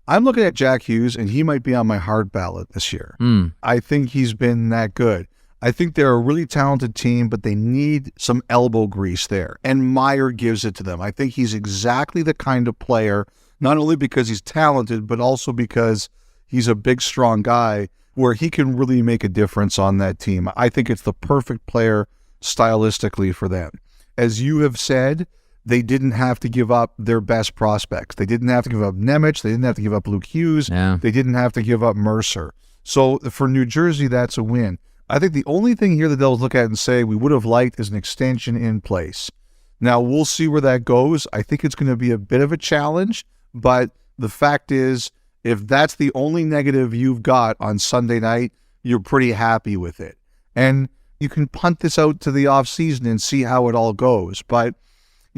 [SPEAKER 2] I'm looking at Jack Hughes, and he might be on my hard ballot this year. I think he's been that good. I think they're a really talented team, but they need some elbow grease there. And Meier gives it to them. I think he's exactly the kind of player, not only because he's talented, but also because he's a big, strong guy where he can really make a difference on that team. I think it's the perfect player stylistically for them. As you have said, they didn't have to give up their best prospects. They didn't have to give up Nemec. They didn't have to give up Luke Hughes.
[SPEAKER 1] Yeah.
[SPEAKER 2] They didn't have to give up Mercer. So for New Jersey, that's a win. I think the only thing here that they'll look at and say we would have liked is an extension in place. Now, we'll see where that goes. I think it's going to be a bit of a challenge, but the fact is, if that's the only negative you've got on Sunday night, you're pretty happy with it. And you can punt this out to the offseason and see how it all goes. But,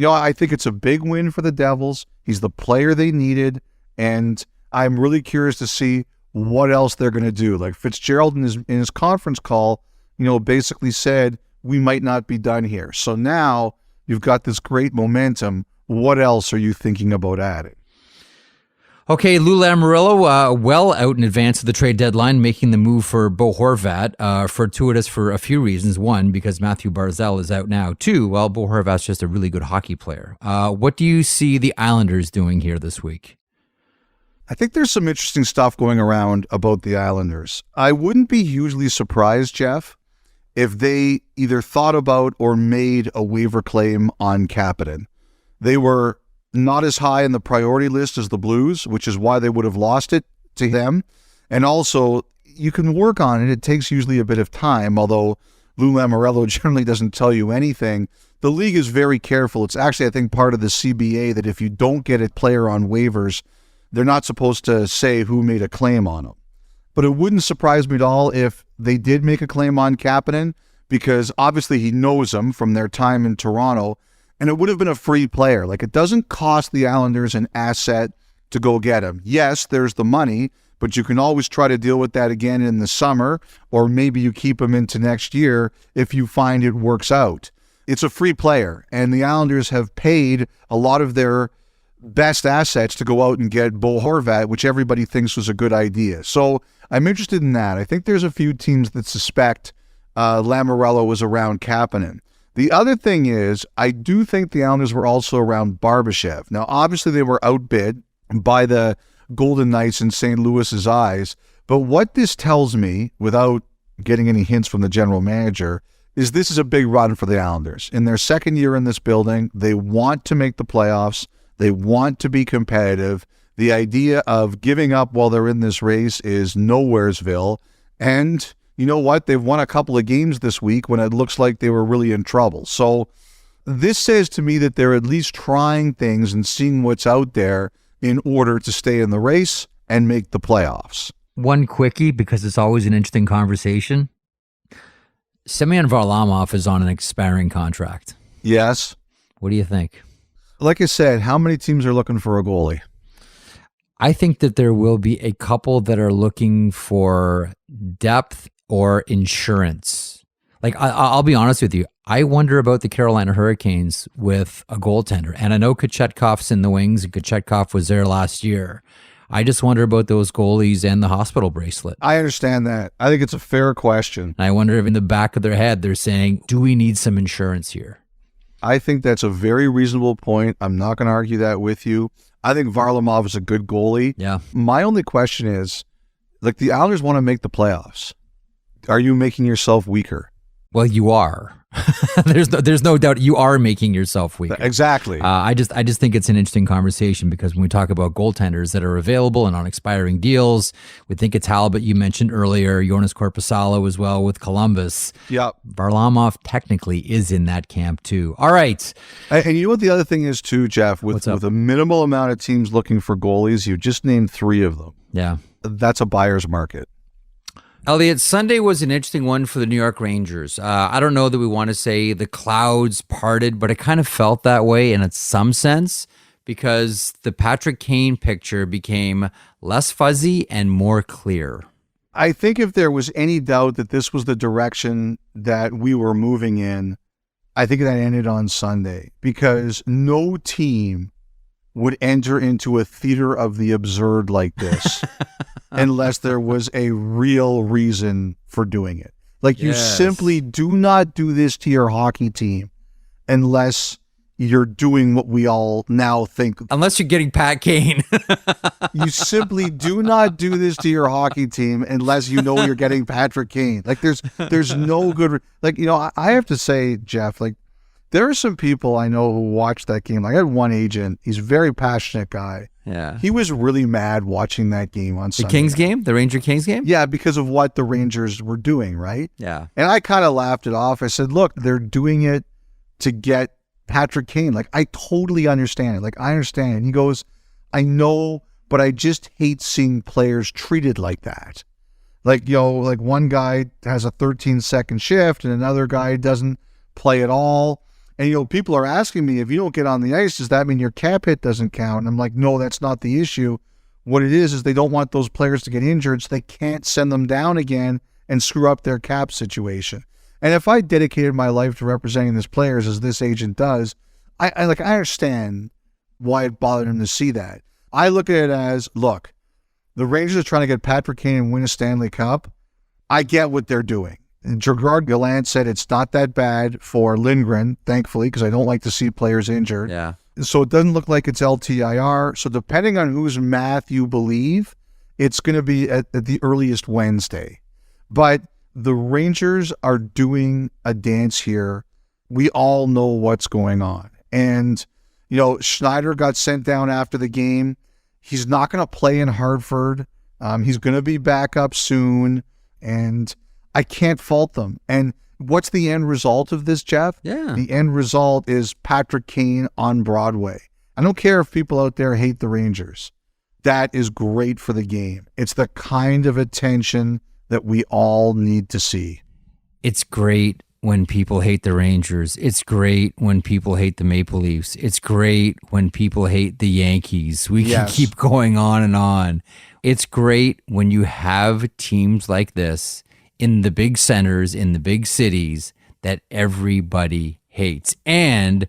[SPEAKER 2] I think it's a big win for the Devils. He's the player they needed, and I'm really curious to see what else they're going to do. Like Fitzgerald in his conference call, basically said, we might not be done here. So now you've got this great momentum. What else are you thinking about adding?
[SPEAKER 1] Okay, Lou Lamoriello, well out in advance of the trade deadline, making the move for Bo Horvat, fortuitous for a few reasons. One, because Matthew Barzal is out now. Two, well, Bo Horvat's just a really good hockey player. What do you see the Islanders doing here this week?
[SPEAKER 2] I think there's some interesting stuff going around about the Islanders. I wouldn't be hugely surprised, Jeff, if they either thought about or made a waiver claim on Kapanen. They were not as high in the priority list as the Blues, which is why they would have lost it to them. And also, you can work on it. It takes usually a bit of time, although Lou Lamoriello generally doesn't tell you anything. The league is very careful. It's actually, I think, part of the CBA that if you don't get a player on waivers, they're not supposed to say who made a claim on him. But it wouldn't surprise me at all if they did make a claim on Kapanen, because obviously he knows him from their time in Toronto, and it would have been a free player. Like, it doesn't cost the Islanders an asset to go get him. Yes, there's the money, but you can always try to deal with that again in the summer, or maybe you keep him into next year if you find it works out. It's a free player, and the Islanders have paid a lot of their best assets to go out and get Bo Horvat, which everybody thinks was a good idea. So I'm interested in that. I think there's a few teams that suspect Lamoriello was around Kapanen. The other thing is, I do think the Islanders were also around Barbashev. Now, obviously, they were outbid by the Golden Knights in St. Louis's eyes, but what this tells me, without getting any hints from the general manager, is this is a big run for the Islanders. In their second year in this building, they want to make the playoffs. They want to be competitive. The idea of giving up while they're in this race is nowheresville. And you know what? They've won a couple of games this week when it looks like they were really in trouble. So this says to me that they're at least trying things and seeing what's out there in order to stay in the race and make the playoffs.
[SPEAKER 1] One quickie, because it's always an interesting conversation. Semyon Varlamov is on an expiring contract.
[SPEAKER 2] Yes.
[SPEAKER 1] What do you think?
[SPEAKER 2] Like I said, how many teams are looking for a goalie?
[SPEAKER 1] I think that there will be a couple that are looking for depth or insurance. Like, I'll be honest with you. I wonder about the Carolina Hurricanes with a goaltender. And I know Kachutkov's in the wings, and Kachutkov was there last year. I just wonder about those goalies and the hospital bracelet.
[SPEAKER 2] I understand that. I think it's a fair question.
[SPEAKER 1] And I wonder if in the back of their head they're saying, do we need some insurance here?
[SPEAKER 2] I think that's a very reasonable point. I'm not going to argue that with you. I think Varlamov is a good goalie.
[SPEAKER 1] Yeah.
[SPEAKER 2] My only question is, like, the Islanders want to make the playoffs. Are you making yourself weaker?
[SPEAKER 1] Well, you are. There's no doubt you are making yourself weaker.
[SPEAKER 2] Exactly.
[SPEAKER 1] I just think it's an interesting conversation because when we talk about goaltenders that are available and on expiring deals, we think it's Halibut. You mentioned earlier Jonas Korpisalo as well with Columbus.
[SPEAKER 2] Yep.
[SPEAKER 1] Varlamov technically is in that camp too. All right.
[SPEAKER 2] And you know what the other thing is too, Jeff? With a minimal amount of teams looking for goalies, you just named 3 of them.
[SPEAKER 1] Yeah.
[SPEAKER 2] That's a buyer's market.
[SPEAKER 1] Elliotte, Sunday was an interesting one for the New York Rangers. I don't know that we want to say the clouds parted, but it kind of felt that way in some sense because the Patrick Kane picture became less fuzzy and more clear.
[SPEAKER 2] I think if there was any doubt that this was the direction that we were moving in, I think that ended on Sunday because no team would enter into a theater of the absurd like this unless there was a real reason for doing it. Like, you simply do not do this to your hockey team unless you're doing what we all now think.
[SPEAKER 1] Unless you're getting Pat Kane.
[SPEAKER 2] You simply do not do this to your hockey team unless you know you're getting Patrick Kane. Like, there's no good... Like, you know, I have to say, Jeff, like, there are some people I know who watched that game. Like, I had one agent. He's a very passionate guy.
[SPEAKER 1] Yeah.
[SPEAKER 2] He was really mad watching that game on Sunday.
[SPEAKER 1] The Kings game? The Ranger Kings game?
[SPEAKER 2] Yeah, because of what the Rangers were doing, right?
[SPEAKER 1] Yeah.
[SPEAKER 2] And I kind of laughed it off. I said, look, they're doing it to get Patrick Kane. Like, I totally understand it. Like, I understand it. And he goes, I know, but I just hate seeing players treated like that. Like, you know, like one guy has a 13-second shift and another guy doesn't play at all. And, you know, people are asking me, if you don't get on the ice, does that mean your cap hit doesn't count? And I'm like, no, that's not the issue. What it is they don't want those players to get injured, so they can't send them down again and screw up their cap situation. And if I dedicated my life to representing these players as this agent does, I understand why it bothered him to see that. I look at it as, look, the Rangers are trying to get Patrick Kane and win a Stanley Cup. I get what they're doing. And Gerard Gallant said it's not that bad for Lindgren, thankfully, because I don't like to see players injured.
[SPEAKER 1] Yeah.
[SPEAKER 2] So it doesn't look like it's LTIR. So depending on whose math you believe, it's going to be at the earliest Wednesday. But the Rangers are doing a dance here. We all know what's going on. And, you know, Schneider got sent down after the game. He's not going to play in Hartford. He's going to be back up soon. And I can't fault them. And what's the end result of this, Jeff?
[SPEAKER 1] Yeah.
[SPEAKER 2] The end result is Patrick Kane on Broadway. I don't care if people out there hate the Rangers. That is great for the game. It's the kind of attention that we all need to see.
[SPEAKER 1] It's great when people hate the Rangers. It's great when people hate the Maple Leafs. It's great when people hate the Yankees. We can keep going on and on. It's great when you have teams like this in the big centers, in the big cities that everybody hates. And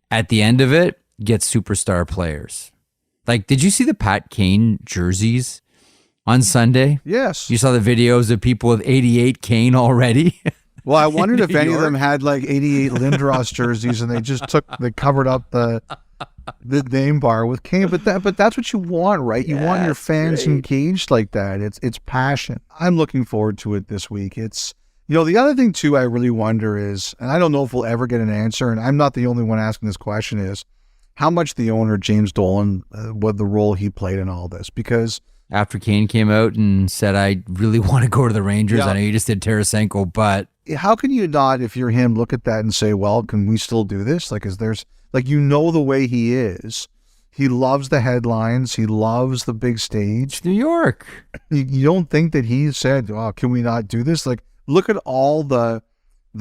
[SPEAKER 1] at the end of it, get superstar players. Like, did you see the Pat Kane jerseys on Sunday?
[SPEAKER 2] Yes.
[SPEAKER 1] You saw the videos of people with 88 Kane already?
[SPEAKER 2] Well, I wondered if any of them had like 88 Lindros jerseys and they covered up the name bar with Kane, but that's what you want, right? You want your fans engaged like that. It's passion. I'm looking forward to it this week. It's, you know, the other thing too I really wonder is, and I don't know if we'll ever get an answer, and I'm not the only one asking this question, is how much the owner, James Dolan, what the role he played in all this. Because
[SPEAKER 1] after Kane came out and said, I really want to go to the Rangers,
[SPEAKER 2] Yeah.
[SPEAKER 1] I know you just did Tarasenko, but
[SPEAKER 2] how can you not, if you're him, look at that and say, well, can we still do this? Like, the way he is. He loves the headlines. He loves the big stage.
[SPEAKER 1] it's New York.
[SPEAKER 2] You don't think that he said, oh, can we not do this? Like, look at all the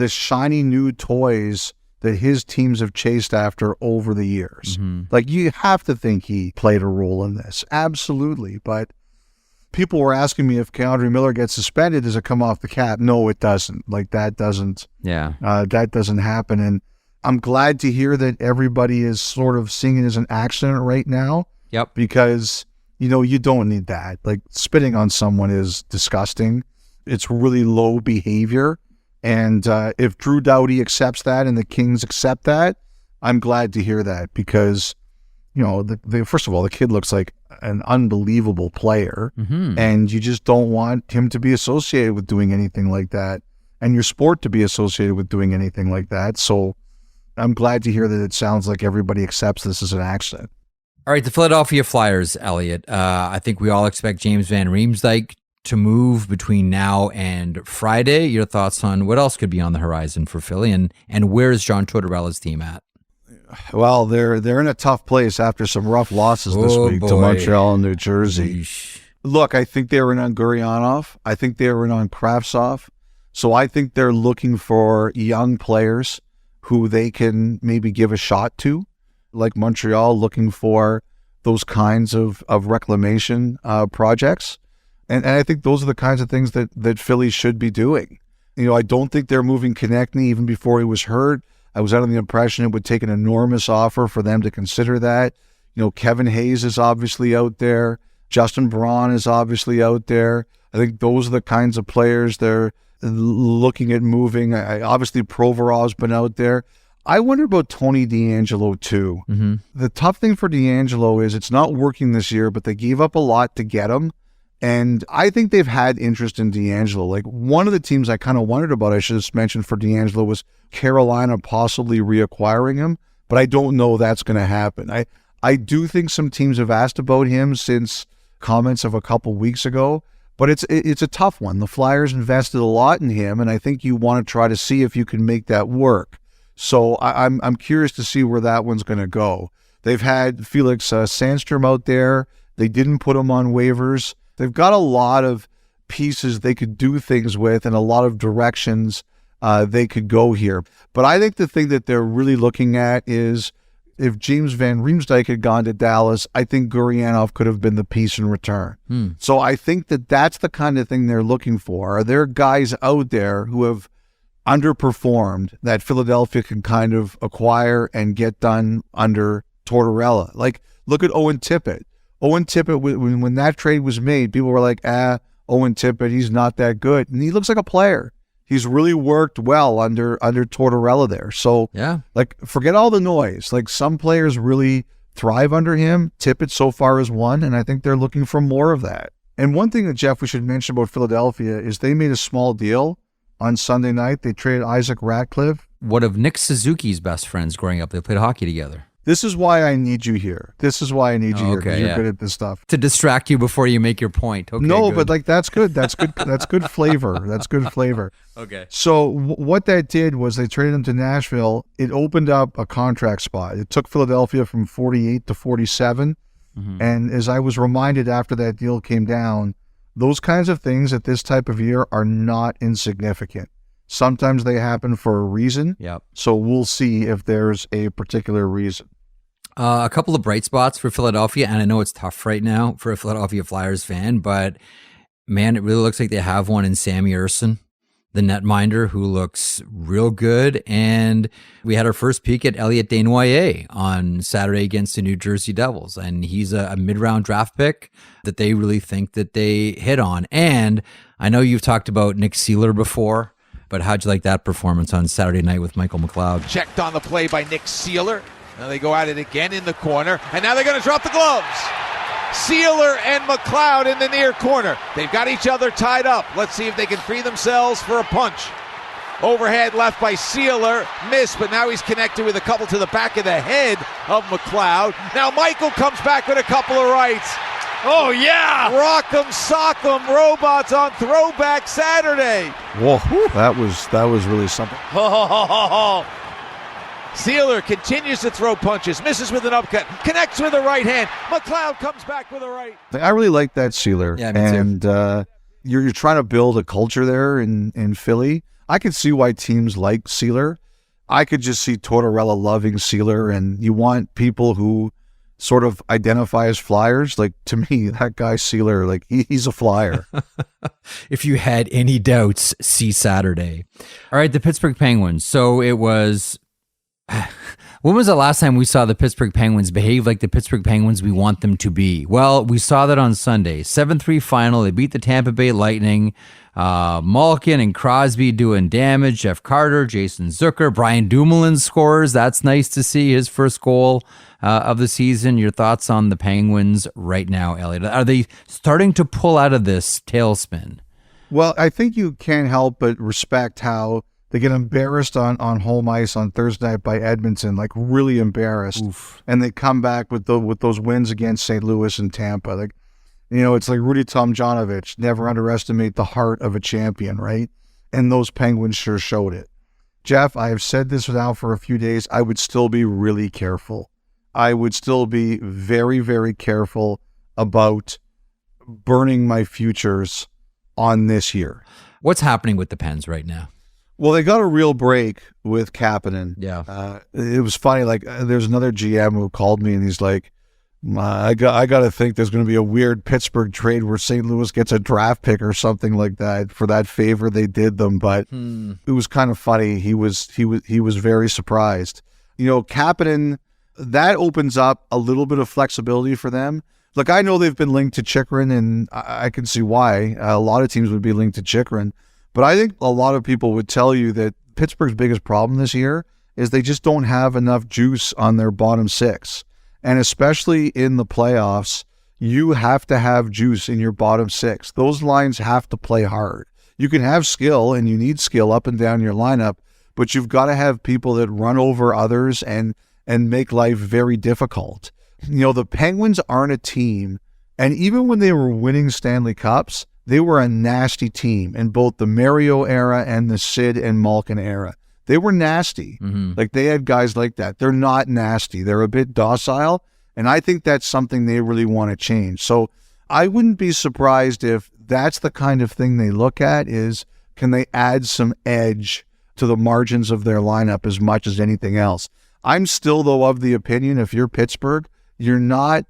[SPEAKER 2] shiny new toys that his teams have chased after over the years. Like, you have to think he played a role in this. Absolutely. But people were asking me if Keandre Miller gets suspended, does it come off the cap? No, it doesn't. Like, that doesn't happen. And I'm glad to hear that everybody is sort of seeing it as an accident right now.
[SPEAKER 1] Yep.
[SPEAKER 2] Because, you don't need that. Like, spitting on someone is disgusting. It's really low behavior. And if Drew Doughty accepts that and the Kings accept that, I'm glad to hear that because, first of all, the kid looks like an unbelievable player, and you just don't want him to be associated with doing anything like that, and your sport to be associated with doing anything like that. So I'm glad to hear that it sounds like everybody accepts this as an accident.
[SPEAKER 1] All right, the Philadelphia Flyers, Elliotte. I think we all expect James Van Riemsdyk to move between now and Friday. Your thoughts on what else could be on the horizon for Philly, and where's John Tortorella's team at?
[SPEAKER 2] Well, they're in a tough place after some rough losses this week to Montreal and New Jersey.
[SPEAKER 1] Yeesh.
[SPEAKER 2] Look, I think they were in on Gurionov. I think they were in on Kravtsov. So I think they're looking for young players who they can maybe give a shot to, like Montreal looking for those kinds of reclamation projects. And I think those are the kinds of things that Philly should be doing. I don't think they're moving Konechny even before he was hurt. I was under the impression it would take an enormous offer for them to consider that. Kevin Hayes is obviously out there. Justin Braun is obviously out there. I think those are the kinds of players they're looking at moving. Obviously, Provorov's been out there. I wonder about Tony DeAngelo, too. The tough thing for DeAngelo is it's not working this year, but they gave up a lot to get him. And I think they've had interest in DeAngelo. Like, one of the teams I kind of wondered about, I should have mentioned for DeAngelo, was Carolina possibly reacquiring him, but I don't know that's going to happen. I do think some teams have asked about him since comments of a couple weeks ago, but it's a tough one. The Flyers invested a lot in him, and I think you want to try to see if you can make that work. So I'm curious to see where that one's going to go. They've had Felix Sandstrom out there. They didn't put him on waivers. They've got a lot of pieces they could do things with and a lot of directions they could go here. But I think the thing that they're really looking at is if James Van Riemsdyk had gone to Dallas, I think Gurionov could have been the piece in return. So I think that that's the kind of thing they're looking for. Are there guys out there who have underperformed that Philadelphia can kind of acquire and get done under Tortorella? Like, look at Owen Tippett. Owen Tippett, when that trade was made, people were like, Owen Tippett, he's not that good. And he looks like a player. He's really worked well under Tortorella there. So,
[SPEAKER 1] yeah,
[SPEAKER 2] like, forget all the noise. Like, some players really thrive under him. Tippett so far is one, and I think they're looking for more of that. And one thing that, Jeff, we should mention about Philadelphia is they made a small deal on Sunday night. They traded Isaac Ratcliffe.
[SPEAKER 1] One of Nick Suzuki's best friends growing up. They played hockey together.
[SPEAKER 2] This is why I need you here. This is why I need you here, because you're good at this stuff.
[SPEAKER 1] To distract you before you make your point. Okay,
[SPEAKER 2] no,
[SPEAKER 1] good.
[SPEAKER 2] But like that's good. That's good. That's good flavor. That's good flavor.
[SPEAKER 1] Okay.
[SPEAKER 2] So what that did was they traded him to Nashville. It opened up a contract spot. It took Philadelphia from 48 to 47. And as I was reminded after that deal came down, those kinds of things at this type of year are not insignificant. Sometimes they happen for a reason.
[SPEAKER 1] Yep.
[SPEAKER 2] So we'll see if there's a particular reason.
[SPEAKER 1] A couple of bright spots for Philadelphia, and I know it's tough right now for a Philadelphia Flyers fan, but man, it really looks like they have one in Sammy Urson, the netminder, who looks real good. And we had our first peek at Elliot Desnoyers on Saturday against the New Jersey Devils, and he's a mid-round draft pick that they really think that they hit on. And I know you've talked about Nick Seeler before, but how'd you like that performance on Saturday night with Michael McLeod?
[SPEAKER 7] Checked on the play by Nick Seeler. Now they go at it again in the corner, and now they're going to drop the gloves. Seeler and McLeod in the near corner. They've got each other tied up. Let's see if they can free themselves for a punch. Overhead left by Sealer. Missed, but now he's connected with a couple to the back of the head of McLeod. Now Michael comes back with a couple of rights.
[SPEAKER 3] Oh, yeah!
[SPEAKER 7] Rock'em sock'em robots on Throwback Saturday.
[SPEAKER 2] Whoa, that was really something.
[SPEAKER 7] Sealer continues to throw punches, misses with an upcut, connects with a right hand. McLeod comes back with a right.
[SPEAKER 2] I really like that Sealer.
[SPEAKER 1] Yeah, me
[SPEAKER 2] and you're trying to build a culture there in Philly. I could see why teams like Sealer. I could just see Tortorella loving Sealer, and you want people who sort of identify as flyers. Like, to me, that guy Sealer, like he's a flyer.
[SPEAKER 1] If you had any doubts, see Saturday. All right, the Pittsburgh Penguins. So it was... When was the last time we saw the Pittsburgh Penguins behave like the Pittsburgh Penguins we want them to be? Well, we saw that on Sunday. 7-3 final. They beat the Tampa Bay Lightning. Malkin and Crosby doing damage. Jeff Carter, Jason Zucker, Brian Dumoulin scores. That's nice to see, his first goal of the season. Your thoughts on the Penguins right now, Elliotte? Are they starting to pull out of this tailspin?
[SPEAKER 2] Well, I think you can't help but respect how they get embarrassed on home ice on Thursday night by Edmonton, like really embarrassed.
[SPEAKER 1] Oof.
[SPEAKER 2] And they come back with those wins against St. Louis and Tampa. Like, it's like Rudy Tomjanovich, never underestimate the heart of a champion, right? And those Penguins sure showed it. Jeff, I have said this now for a few days. I would still be really careful. I would still be very, very careful about burning my futures on this year.
[SPEAKER 1] What's happening with the Pens right now?
[SPEAKER 2] Well, they got a real break with Kapanen.
[SPEAKER 1] Yeah.
[SPEAKER 2] It was funny. Like, there's another GM who called me, and he's like, I got to think there's going to be a weird Pittsburgh trade where St. Louis gets a draft pick or something like that for that favor they did them. But it was kind of funny. He was very surprised. Kapanen, that opens up a little bit of flexibility for them. Look, I know they've been linked to Chychrun, and I can see why. A lot of teams would be linked to Chychrun. But I think a lot of people would tell you that Pittsburgh's biggest problem this year is they just don't have enough juice on their bottom six. And especially in the playoffs, you have to have juice in your bottom six. Those lines have to play hard. You can have skill, and you need skill up and down your lineup, but you've got to have people that run over others and make life very difficult. The Penguins aren't a team, and even when they were winning Stanley Cups, they were a nasty team in both the Mario era and the Sid and Malkin era. They were nasty. Mm-hmm. Like, they had guys like that. They're not nasty. They're a bit docile, and I think that's something they really want to change. So I wouldn't be surprised if that's the kind of thing they look at is, can they add some edge to the margins of their lineup as much as anything else? I'm still, though, of the opinion, if you're Pittsburgh, you're not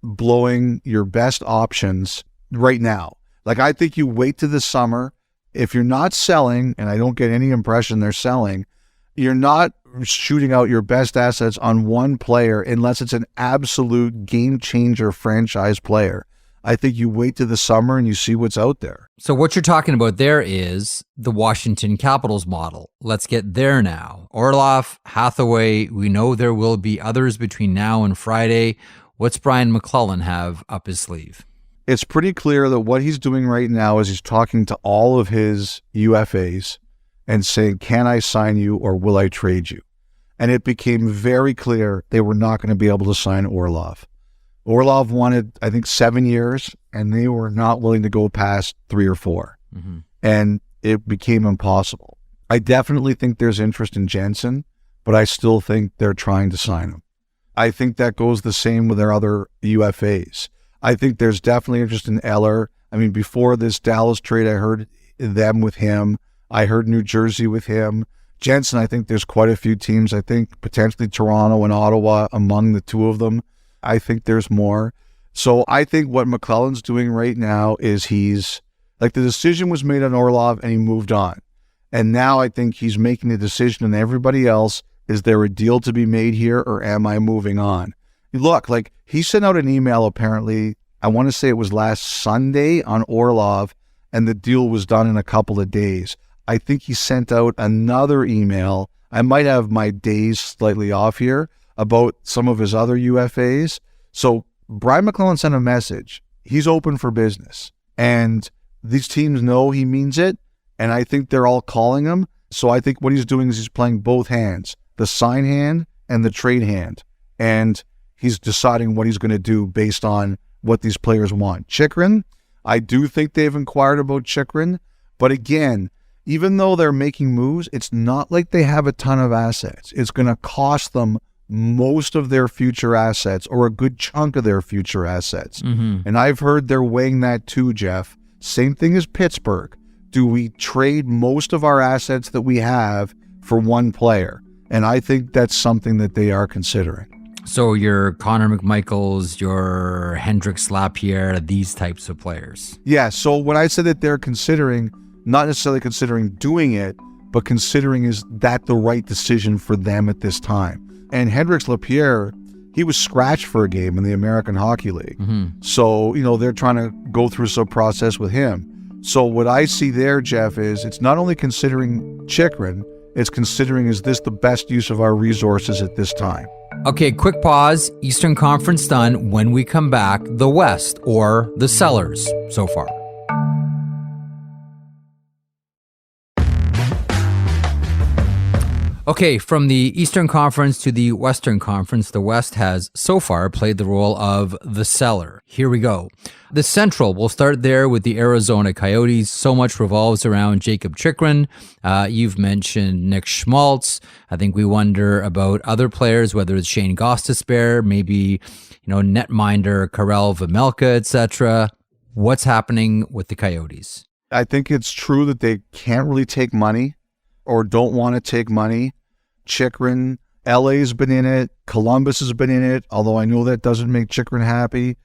[SPEAKER 2] blowing your best options right now. Like, I think you wait to the summer. If you're not selling, and I don't get any impression they're selling, you're not shooting out your best assets on one player unless it's an absolute game-changer franchise player. I think you wait to the summer and you see what's out there.
[SPEAKER 1] So what you're talking about there is the Washington Capitals model. Let's get there now. Orlov, Hathaway, we know there will be others between now and Friday. What's Brian McClellan have up his sleeve?
[SPEAKER 2] It's pretty clear that what he's doing right now is he's talking to all of his UFAs and saying, can I sign you or will I trade you? And it became very clear they were not going to be able to sign Orlov. Orlov wanted, I think, 7 years, and they were not willing to go past 3 or 4. Mm-hmm. And it became impossible. I definitely think there's interest in Jensen, but I still think they're trying to sign him. I think that goes the same with their other UFAs. I think there's definitely interest in Eller. I mean, before this Dallas trade, I heard them with him. I heard New Jersey with him. Jensen, I think there's quite a few teams. I think potentially Toronto and Ottawa among the two of them. I think there's more. So I think what McClellan's doing right now is he's, like, the decision was made on Orlov and he moved on. And now I think he's making a decision on everybody else. Is there a deal to be made here or am I moving on? Look, like, he sent out an email apparently, I want to say it was last Sunday on Orlov, and the deal was done in a couple of days. I think he sent out another email. I might have my days slightly off here about some of his other UFAs. So Brian McClellan sent a message. He's open for business. And these teams know he means it. And I think they're all calling him. So I think what he's doing is he's playing both hands, the sign hand and the trade hand. And he's deciding what he's going to do based on what these players want. Chychrun, I do think they've inquired about Chychrun. But again, even though they're making moves, it's not like they have a ton of assets. It's going to cost them most of their future assets or a good chunk of their future assets. And I've heard they're weighing that too, Jeff. Same thing as Pittsburgh. Do we trade most of our assets that we have for one player? And I think that's something that they are considering.
[SPEAKER 1] So your Connor McMichaels, your Hendricks Lapierre, these types of players.
[SPEAKER 2] Yeah, so when I said that they're considering, not necessarily considering doing it, but considering is that the right decision for them at this time. And Hendricks Lapierre, he was scratched for a game in the American Hockey League. So, they're trying to go through some process with him. So what I see there, Jeff, is it's not only considering Chychrun, it's considering, is this the best use of our resources at this time?
[SPEAKER 1] Okay, quick pause. Eastern Conference done. When we come back, the West, or the sellers so far. Okay, from the Eastern Conference to the Western Conference, the West has so far played the role of the seller. Here we go. The Central, we'll start there with the Arizona Coyotes. So much revolves around Jakob Chychrun. You've mentioned Nick Schmaltz. I think we wonder about other players, whether it's Shane Gostisbehere, maybe, netminder Karel Vejmelka, etc. What's happening with the Coyotes?
[SPEAKER 2] I think it's true that they can't really take money or don't want to take money. Chychrun, LA's been in it. Columbus has been in it, although I know that doesn't make Chychrun happy.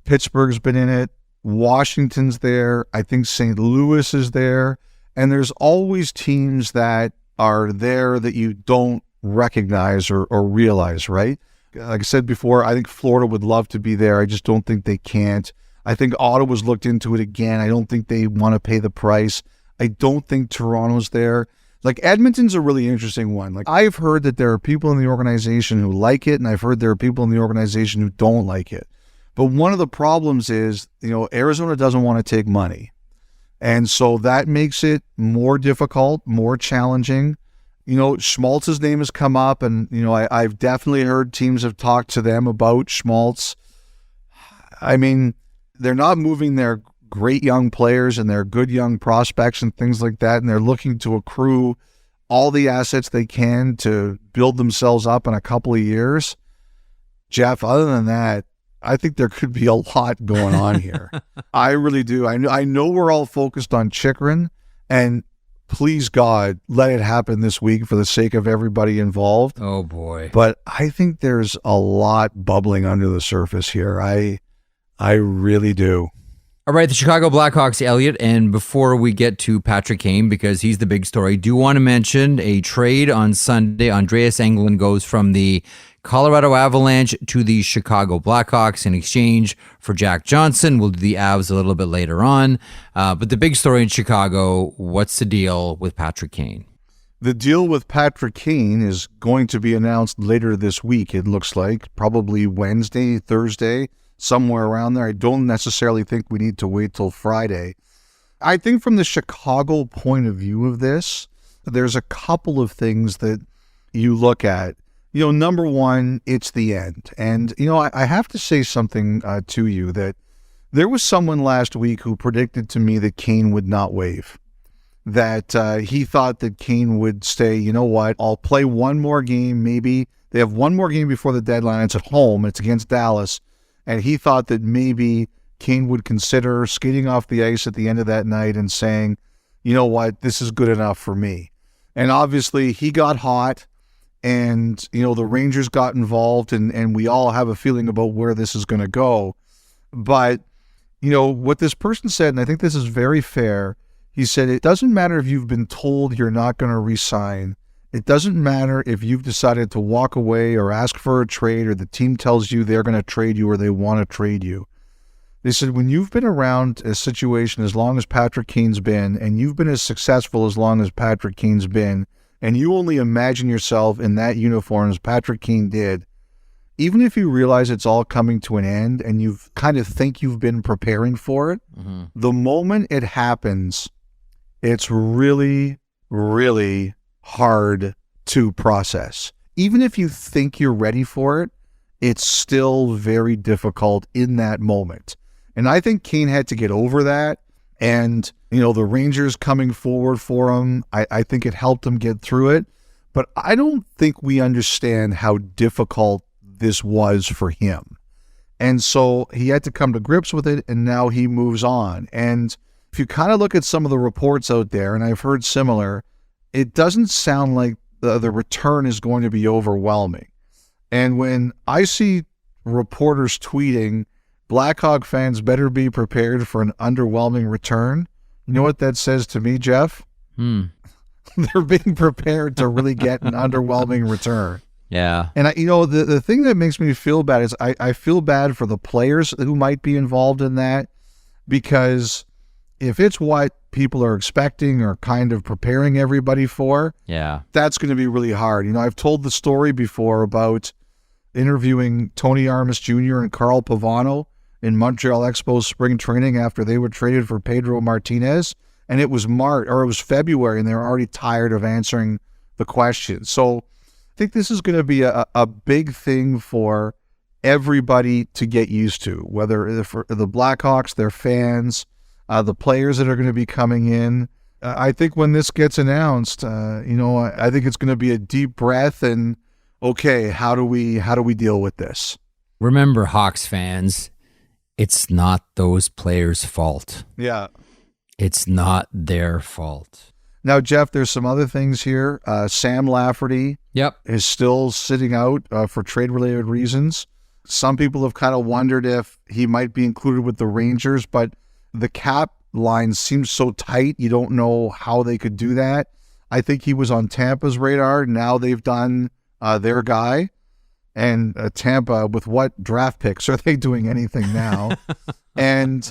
[SPEAKER 2] Pittsburgh's been in it. Washington's there. I think St. Louis is there. And there's always teams that are there that you don't recognize or realize, right? Like I said before, I think Florida would love to be there. I just don't think they can't. I think Ottawa's looked into it again. I don't think they want to pay the price. I don't think Toronto's there. Like, Edmonton's a really interesting one. Like, I've heard that there are people in the organization who like it, and I've heard there are people in the organization who don't like it. But one of the problems is, Arizona doesn't want to take money. And so that makes it more difficult, more challenging. Schmaltz's name has come up, and, I've definitely heard teams have talked to them about Schmaltz. I mean, they're not moving their great young players and their good young prospects and things like that, and they're looking to accrue all the assets they can to build themselves up in a couple of years. Jeff, other than that, I think there could be a lot going on here. I really do. I know we're all focused on Chychrun, and please God, let it happen this week for the sake of everybody involved.
[SPEAKER 1] Oh boy.
[SPEAKER 2] But I think there's a lot bubbling under the surface here. I really do.
[SPEAKER 1] All right, the Chicago Blackhawks, Elliotte, and before we get to Patrick Kane, because he's the big story, do want to mention a trade on Sunday. Andreas Englund goes from the Colorado Avalanche to the Chicago Blackhawks in exchange for Jack Johnson. We'll do the Avs a little bit later on. But the big story in Chicago, what's the deal with Patrick Kane?
[SPEAKER 2] The deal with Patrick Kane is going to be announced later this week, it looks like, probably Wednesday, Thursday. Somewhere around there. I don't necessarily think we need to wait till Friday. I think from the Chicago point of view of this, there's a couple of things that you look at. Number one, it's the end. And, I have to say something to you, that there was someone last week who predicted to me that Kane would not waive. That he thought that Kane would say, you know what, I'll play one more game. Maybe they have one more game before the deadline. It's at home. It's against Dallas. And he thought that maybe Kane would consider skating off the ice at the end of that night and saying, you know what, this is good enough for me. And obviously he got hot, and, the Rangers got involved, and we all have a feeling about where this is going to go. But, what this person said, and I think this is very fair, he said, it doesn't matter if you've been told you're not going to re-sign. It doesn't matter if you've decided to walk away or ask for a trade, or the team tells you they're going to trade you or they want to trade you. They said, when you've been around a situation as long as Patrick Kane's been, and you've been as successful as long as Patrick Kane's been, and you only imagine yourself in that uniform as Patrick Kane did, even if you realize it's all coming to an end and you kind of think you've been preparing for it, the moment it happens, it's really, really hard to process. Even if you think you're ready for it, it's still very difficult in that moment. And I think Kane had to get over that. And, the Rangers coming forward for him, I think it helped him get through it. But I don't think we understand how difficult this was for him. And so he had to come to grips with it, and now he moves on. And if you kind of look at some of the reports out there, and I've heard similar, it doesn't sound like the return is going to be overwhelming. And when I see reporters tweeting, Blackhawk fans better be prepared for an underwhelming return, you know what that says to me, Jeff? They're being prepared to really get an underwhelming return.
[SPEAKER 1] Yeah.
[SPEAKER 2] And the thing that makes me feel bad is I feel bad for the players who might be involved in that, because if it's what people are expecting or kind of preparing everybody for, that's going to be really hard. I've told the story before about interviewing Tony Armas Jr. and Carl Pavano in Montreal Expos spring training after they were traded for Pedro Martinez, and it was February, and they were already tired of answering the questions. So I think this is going to be a big thing for everybody to get used to, whether for the Blackhawks, their fans, the players that are going to be coming in. I think when this gets announced, I think it's going to be a deep breath and, okay, how do we deal with this?
[SPEAKER 1] Remember, Hawks fans, it's not those players' fault.
[SPEAKER 2] Yeah.
[SPEAKER 1] It's not their fault.
[SPEAKER 2] Now, Jeff, there's some other things here. Sam Lafferty is still sitting out for trade-related reasons. Some people have kind of wondered if he might be included with the Rangers, but the cap line seems so tight, you don't know how they could do that. I think he was on Tampa's radar. Now they've done their guy. And Tampa, with what draft picks are they doing anything now? And,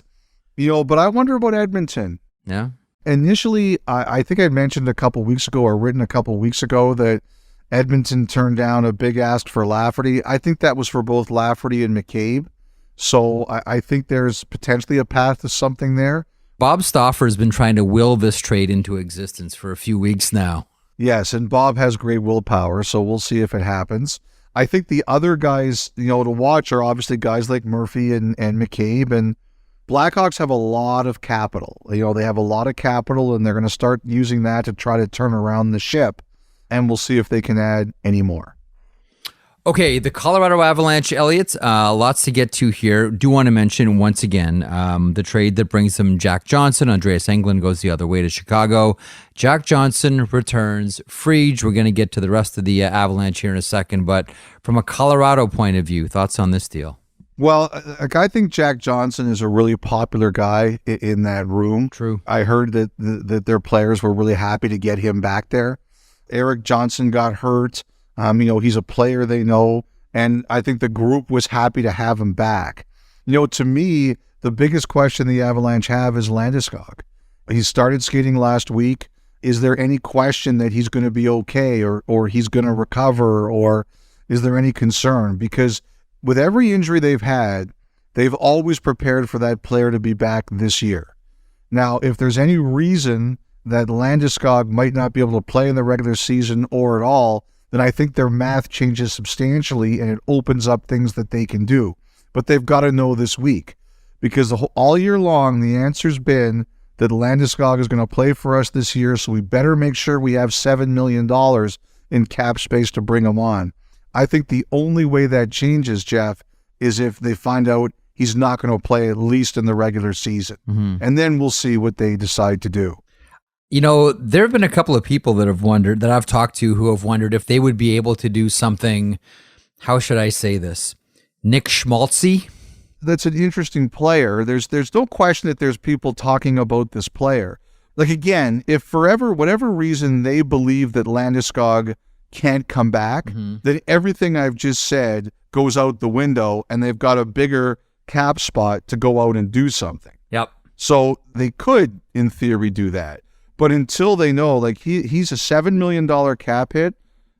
[SPEAKER 2] but I wonder about Edmonton.
[SPEAKER 1] Yeah.
[SPEAKER 2] Initially, I think I mentioned a couple weeks ago or written a couple weeks ago that Edmonton turned down a big ask for Lafferty. I think that was for both Lafferty and McCabe. So I think there's potentially a path to something there.
[SPEAKER 1] Bob Stauffer has been trying to will this trade into existence for a few weeks now.
[SPEAKER 2] Yes, and Bob has great willpower, so we'll see if it happens. I think the other guys, to watch are obviously guys like Murphy and McCabe, and Blackhawks have a lot of capital. They have a lot of capital, and they're going to start using that to try to turn around the ship, and we'll see if they can add any more.
[SPEAKER 1] Okay, the Colorado Avalanche, Elliotte, lots to get to here. Do want to mention once again the trade that brings them Jack Johnson. Andreas Englund goes the other way to Chicago. Jack Johnson returns. Friedge, we're going to get to the rest of the Avalanche here in a second, but from a Colorado point of view, thoughts on this deal?
[SPEAKER 2] Well, I think Jack Johnson is a really popular guy in that room.
[SPEAKER 1] True.
[SPEAKER 2] I heard that their players were really happy to get him back there. Eric Johnson got hurt. He's a player they know, and I think the group was happy to have him back. To me, the biggest question the Avalanche have is Landeskog. He started skating last week. Is there any question that he's going to be okay or he's going to recover, or is there any concern? Because with every injury they've had, they've always prepared for that player to be back this year. Now, if there's any reason that Landeskog might not be able to play in the regular season or at all, then I think their math changes substantially and it opens up things that they can do. But they've got to know this week, because all year long the answer's been that Landeskog is going to play for us this year, so we better make sure we have $7 million in cap space to bring him on. I think the only way that changes, Jeff, is if they find out he's not going to play at least in the regular season. Mm-hmm. And then we'll see what they decide to do.
[SPEAKER 1] There have been a couple of people that I've talked to who have wondered if they would be able to do something, how should I say this, Nick Schmaltzy?
[SPEAKER 2] That's an interesting player. There's no question that there's people talking about this player. Like, again, if for whatever reason they believe that Landeskog can't come back, then everything I've just said goes out the window and they've got a bigger cap spot to go out and do something.
[SPEAKER 1] Yep.
[SPEAKER 2] So they could, in theory, do that. But until they know, like he's a $7 million cap hit,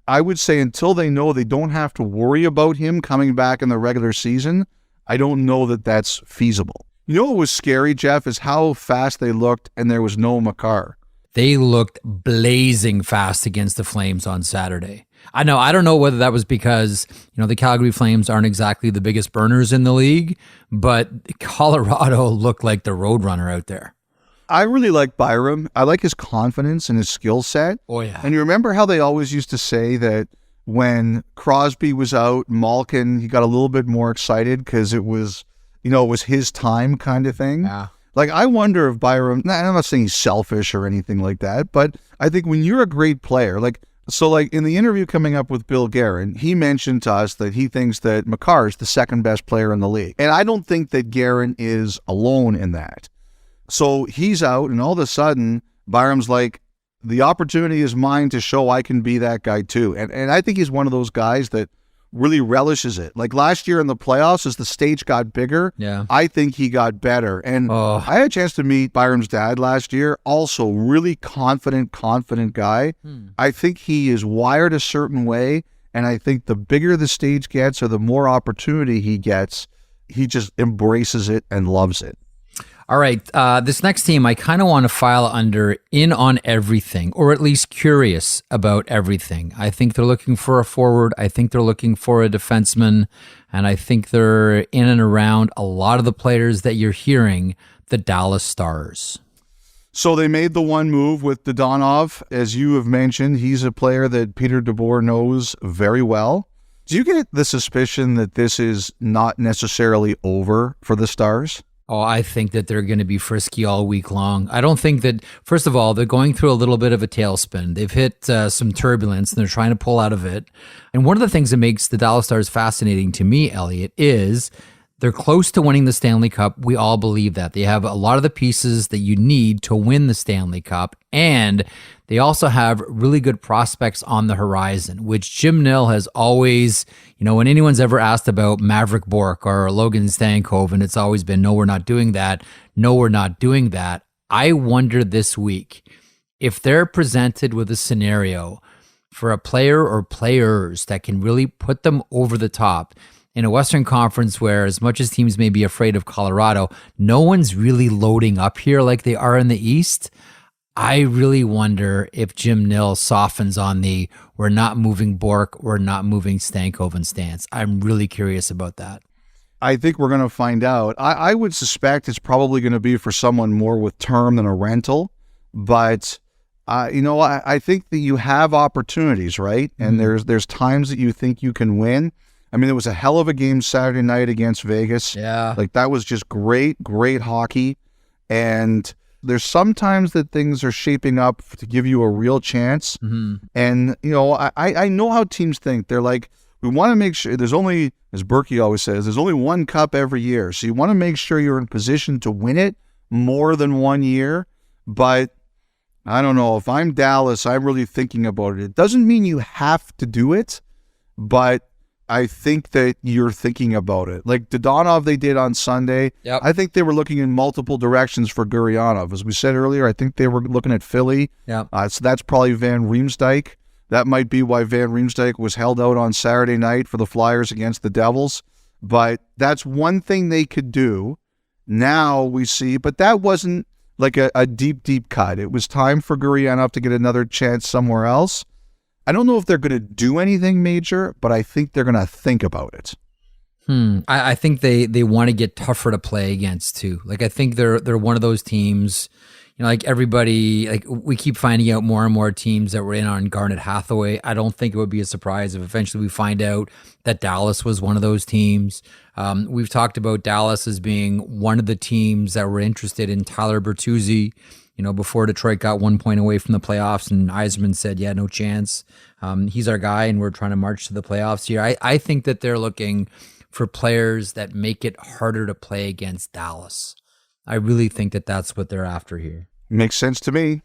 [SPEAKER 2] I would say until they know they don't have to worry about him coming back in the regular season, I don't know that that's feasible. What was scary, Jeff, is how fast they looked and there was no Makar.
[SPEAKER 1] They looked blazing fast against the Flames on Saturday. I don't know whether that was because, the Calgary Flames aren't exactly the biggest burners in the league, but Colorado looked like the roadrunner out there.
[SPEAKER 2] I really like Byram. I like his confidence and his skill set.
[SPEAKER 1] Oh, yeah.
[SPEAKER 2] And you remember how they always used to say that when Crosby was out, Malkin, he got a little bit more excited because it was, it was his time kind of thing.
[SPEAKER 1] Yeah.
[SPEAKER 2] Like, I wonder if Byram, I'm not saying he's selfish or anything like that, but I think when you're a great player, so in the interview coming up with Bill Guerin, he mentioned to us that he thinks that Makar is the second best player in the league. And I don't think that Guerin is alone in that. So he's out, and all of a sudden, Byram's like, the opportunity is mine to show I can be that guy too. And I think he's one of those guys that really relishes it. Like last year in the playoffs, as the stage got bigger, I think he got better. And I had a chance to meet Byram's dad last year, also really confident guy. I think he is wired a certain way, and I think the bigger the stage gets or the more opportunity he gets, he just embraces it and loves it.
[SPEAKER 1] All right, this next team, I kind of want to file under in on everything, or at least curious about everything. I think they're looking for a forward. I think they're looking for a defenseman. And I think they're in and around a lot of the players that you're hearing, the Dallas Stars.
[SPEAKER 2] So they made the one move with Dodonov. As you have mentioned, he's a player that Peter DeBoer knows very well. Do you get the suspicion that this is not necessarily over for the Stars?
[SPEAKER 1] Oh, I think that they're going to be frisky all week long. I don't think that, first of all, they're going through a little bit of a tailspin. They've hit some turbulence, and they're trying to pull out of it. And one of the things that makes the Dallas Stars fascinating to me, Elliotte, is they're close to winning the Stanley Cup. We all believe that. They have a lot of the pieces that you need to win the Stanley Cup, and they also have really good prospects on the horizon, which Jim Nill has always, when anyone's ever asked about Maverick Bourque or Logan Stankoven, it's always been, no, we're not doing that. No, we're not doing that. I wonder this week if they're presented with a scenario for a player or players that can really put them over the top in a Western Conference where, as much as teams may be afraid of Colorado, no one's really loading up here like they are in the East. I really wonder if Jim Nill softens on the we're not moving Bourque, we're not moving Stankoven stance. I'm really curious about that.
[SPEAKER 2] I think we're going to find out. I would suspect it's probably going to be for someone more with term than a rental. But, I think that you have opportunities, right? And there's times that you think you can win. I mean, it was a hell of a game Saturday night against Vegas.
[SPEAKER 1] Yeah.
[SPEAKER 2] That was just great hockey. And there's sometimes that things are shaping up to give you a real chance. Mm-hmm. And, I know how teams think. They're like, we want to make sure there's only, as Berkey always says, there's only one cup every year. So you want to make sure you're in position to win it more than 1 year. But I don't know. If I'm Dallas, I'm really thinking about it. It doesn't mean you have to do it, but I think that you're thinking about it. Like Dodonov, they did on Sunday.
[SPEAKER 1] Yep.
[SPEAKER 2] I think they were looking in multiple directions for Gurianov. As we said earlier, I think they were looking at Philly.
[SPEAKER 1] Yep.
[SPEAKER 2] So that's probably Van Riemsdyk. That might be why Van Riemsdyk was held out on Saturday night for the Flyers against the Devils. But that's one thing they could do. Now we see, but that wasn't like a deep cut. It was time for Gurianov to get another chance somewhere else. I don't know if they're going to do anything major, but I think they're going to think about it.
[SPEAKER 1] I think they want to get tougher to play against too. Like I think they're one of those teams, like everybody, like we keep finding out more and more teams that were in on Garnet Hathaway. I don't think it would be a surprise if eventually we find out that Dallas was one of those teams. We've talked about Dallas as being one of the teams that were interested in Tyler Bertuzzi. Before Detroit got 1 point away from the playoffs and Yzerman said, yeah, no chance. He's our guy and we're trying to march to the playoffs here. I think that they're looking for players that make it harder to play against Dallas. I really think that that's what they're after here.
[SPEAKER 2] Makes sense to me.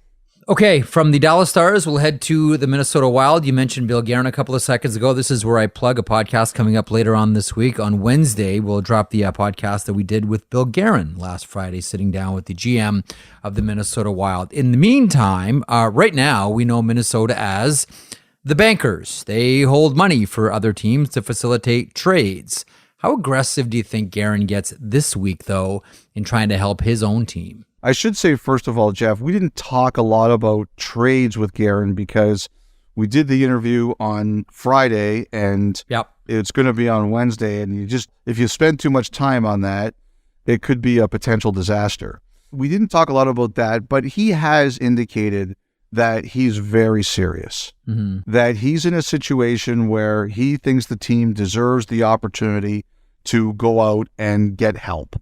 [SPEAKER 1] Okay, from the Dallas Stars, we'll head to the Minnesota Wild. You mentioned Bill Guerin a couple of seconds ago. This is where I plug a podcast coming up later on this week. On Wednesday, we'll drop the podcast that we did with Bill Guerin last Friday, sitting down with the GM of the Minnesota Wild. In the meantime, right now, we know Minnesota as the bankers. They hold money for other teams to facilitate trades. How aggressive do you think Guerin gets this week, though, in trying to help his own team?
[SPEAKER 2] I should say, first of all, Jeff, we didn't talk a lot about trades with Guerin because we did the interview on Friday and it's going to be on Wednesday. And if you spend too much time on that, it could be a potential disaster. We didn't talk a lot about that, but he has indicated that he's very serious, that he's in a situation where he thinks the team deserves the opportunity to go out and get help.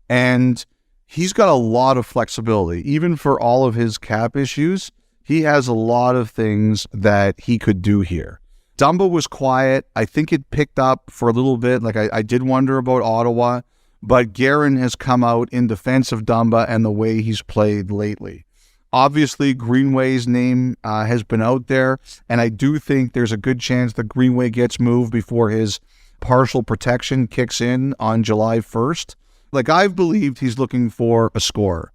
[SPEAKER 2] And he's got a lot of flexibility. Even for all of his cap issues, he has a lot of things that he could do here. Dumba was quiet. I think it picked up for a little bit. Like I did wonder about Ottawa, but Guerin has come out in defense of Dumba and the way he's played lately. Obviously, Greenway's name has been out there, and I do think there's a good chance that Greenway gets moved before his partial protection kicks in on July 1st. Like, I've believed he's looking for a scorer,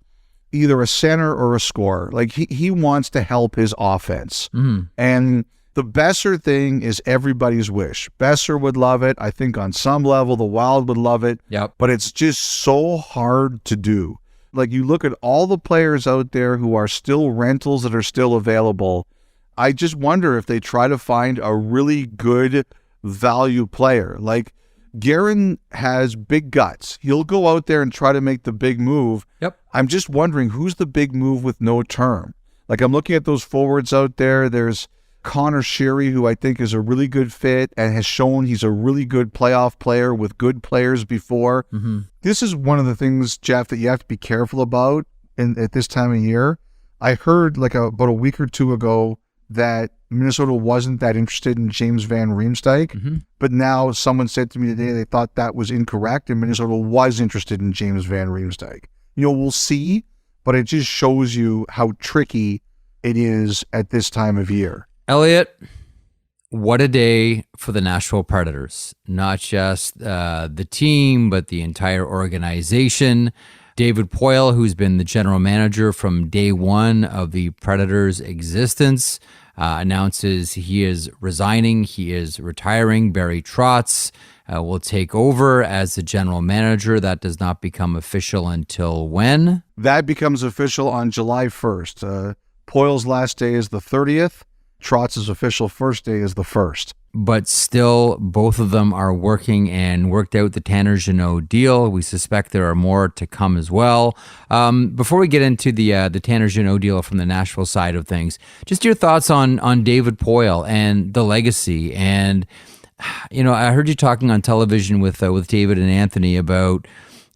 [SPEAKER 2] either a center or a scorer. Like, he wants to help his offense. And the Besser thing is everybody's wish. Besser would love it. I think on some level, the Wild would love it. But it's just so hard to do. Like, you look at all the players out there who are still rentals that are still available. I just wonder if they try to find a really good value player. Like, Guerin has big guts. He'll go out there and try to make the big move. I'm just wondering who's the big move with no term. Like, I'm looking at those forwards out there. There's Connor Sheary, who I think is a really good fit and has shown he's a really good playoff player with good players before. This is one of the things, Jeff, that you have to be careful about at this time of year. I heard about a week or two ago that Minnesota wasn't that interested in James Van Riemsdyk, but now someone said to me today they thought that was incorrect and Minnesota was interested in James Van Riemsdyk. We'll see, but it just shows you how tricky it is at this time of year.
[SPEAKER 1] Elliotte, what a day for the Nashville Predators. Not just the team, but the entire organization. David Poile, who's been the general manager from day one of the Predators' existence, announces he is resigning. He is retiring. Barry Trotz will take over as the general manager. That does not become official until when?
[SPEAKER 2] That becomes official on July 1st. Poile's last day is the 30th. Trotz's official first day is the 1st.
[SPEAKER 1] But still, both of them are working and worked out the Tanner Jeannot deal. We suspect there are more to come as well. Before we get into the Tanner Jeannot deal from the Nashville side of things, just your thoughts on David Poile and the legacy. And, I heard you talking on television with David and Anthony about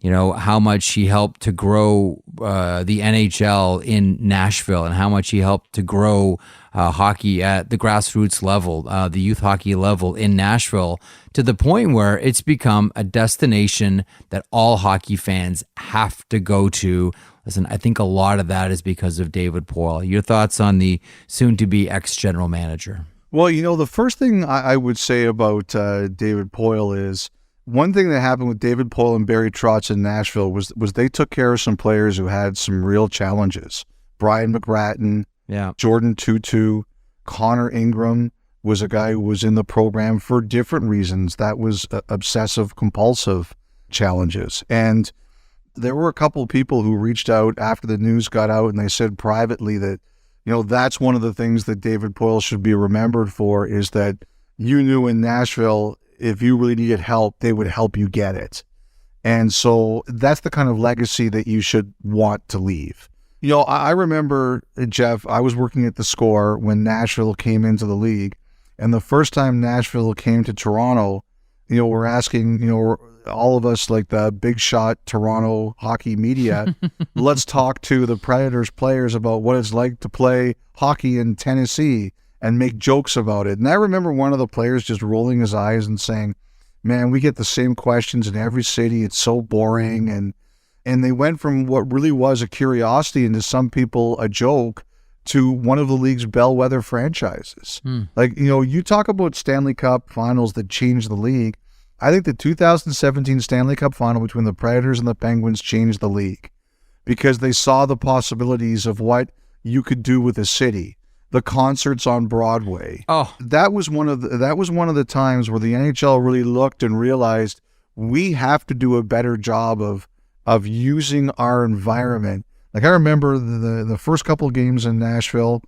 [SPEAKER 1] how much he helped to grow the NHL in Nashville and how much he helped to grow hockey at the grassroots level, the youth hockey level in Nashville, to the point where it's become a destination that all hockey fans have to go to. Listen, I think a lot of that is because of David Poile. Your thoughts on the soon-to-be ex-general manager?
[SPEAKER 2] Well, the first thing I would say about David Poile is, one thing that happened with David Poile and Barry Trotz in Nashville was they took care of some players who had some real challenges. Brian McGrattan, Jordan Tutu, Connor Ingram was a guy who was in the program for different reasons. That was obsessive compulsive challenges. And there were a couple of people who reached out after the news got out and they said privately that, that's one of the things that David Poile should be remembered for, is that you knew in Nashville, if you really needed help, they would help you get it. And so that's the kind of legacy that you should want to leave. I remember, Jeff, I was working at the Score when Nashville came into the league. And the first time Nashville came to Toronto, we're asking, all of us, like the big shot Toronto hockey media, let's talk to the Predators players about what it's like to play hockey in Tennessee and make jokes about it. And I remember one of the players just rolling his eyes and saying, man, we get the same questions in every city. It's so boring. And they went from what really was a curiosity and to some people a joke to one of the league's bellwether franchises. Like, you talk about Stanley Cup finals that changed the league. I think the 2017 Stanley Cup final between the Predators and the Penguins changed the league because they saw the possibilities of what you could do with a city. The concerts on Broadway. That was one of the times where the NHL really looked and realized we have to do a better job of using our environment Like I remember the first couple of games in Nashville,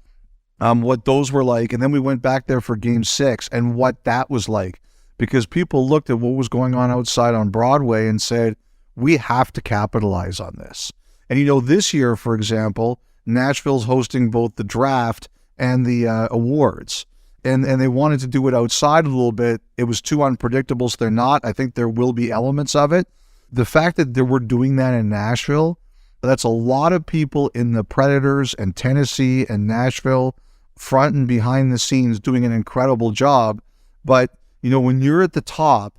[SPEAKER 2] what those were like, and then we went back there for Game 6 and what that was like, because people looked at what was going on outside on Broadway and said, we have to capitalize on this. And this year, for example, Nashville's hosting both the draft and the awards. And they wanted to do it outside a little bit. It was too unpredictable, so they're not. I think there will be elements of it. The fact that we're doing that in Nashville, that's a lot of people in the Predators and Tennessee and Nashville, front and behind the scenes, doing an incredible job. But, when you're at the top,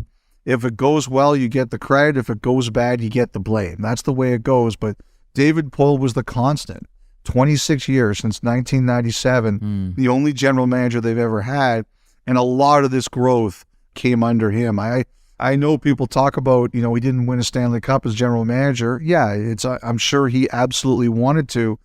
[SPEAKER 2] if it goes well, you get the credit. If it goes bad, you get the blame. That's the way it goes. But David Poile was the constant. 26 years since 1997, the only general manager they've ever had, and a lot of this growth came under him. I know people talk about, he didn't win a Stanley Cup as general manager. Yeah, I'm sure he absolutely wanted to,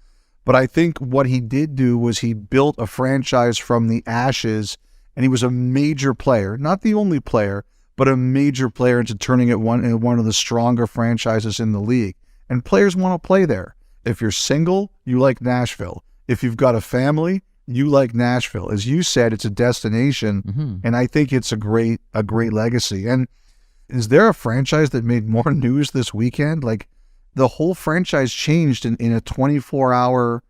[SPEAKER 2] but I think what he did do was he built a franchise from the ashes, and he was a major player, not the only player, but a major player into turning it into one of the stronger franchises in the league. And players want to play there. If you're single, you like Nashville. If you've got a family, you like Nashville. As you said, it's a destination, and I think it's a great legacy. And is there a franchise that made more news this weekend? Like, the whole franchise changed in a 24-hour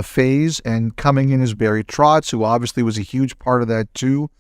[SPEAKER 2] phase, and coming in is Barry Trotz, who obviously was a huge part of that too.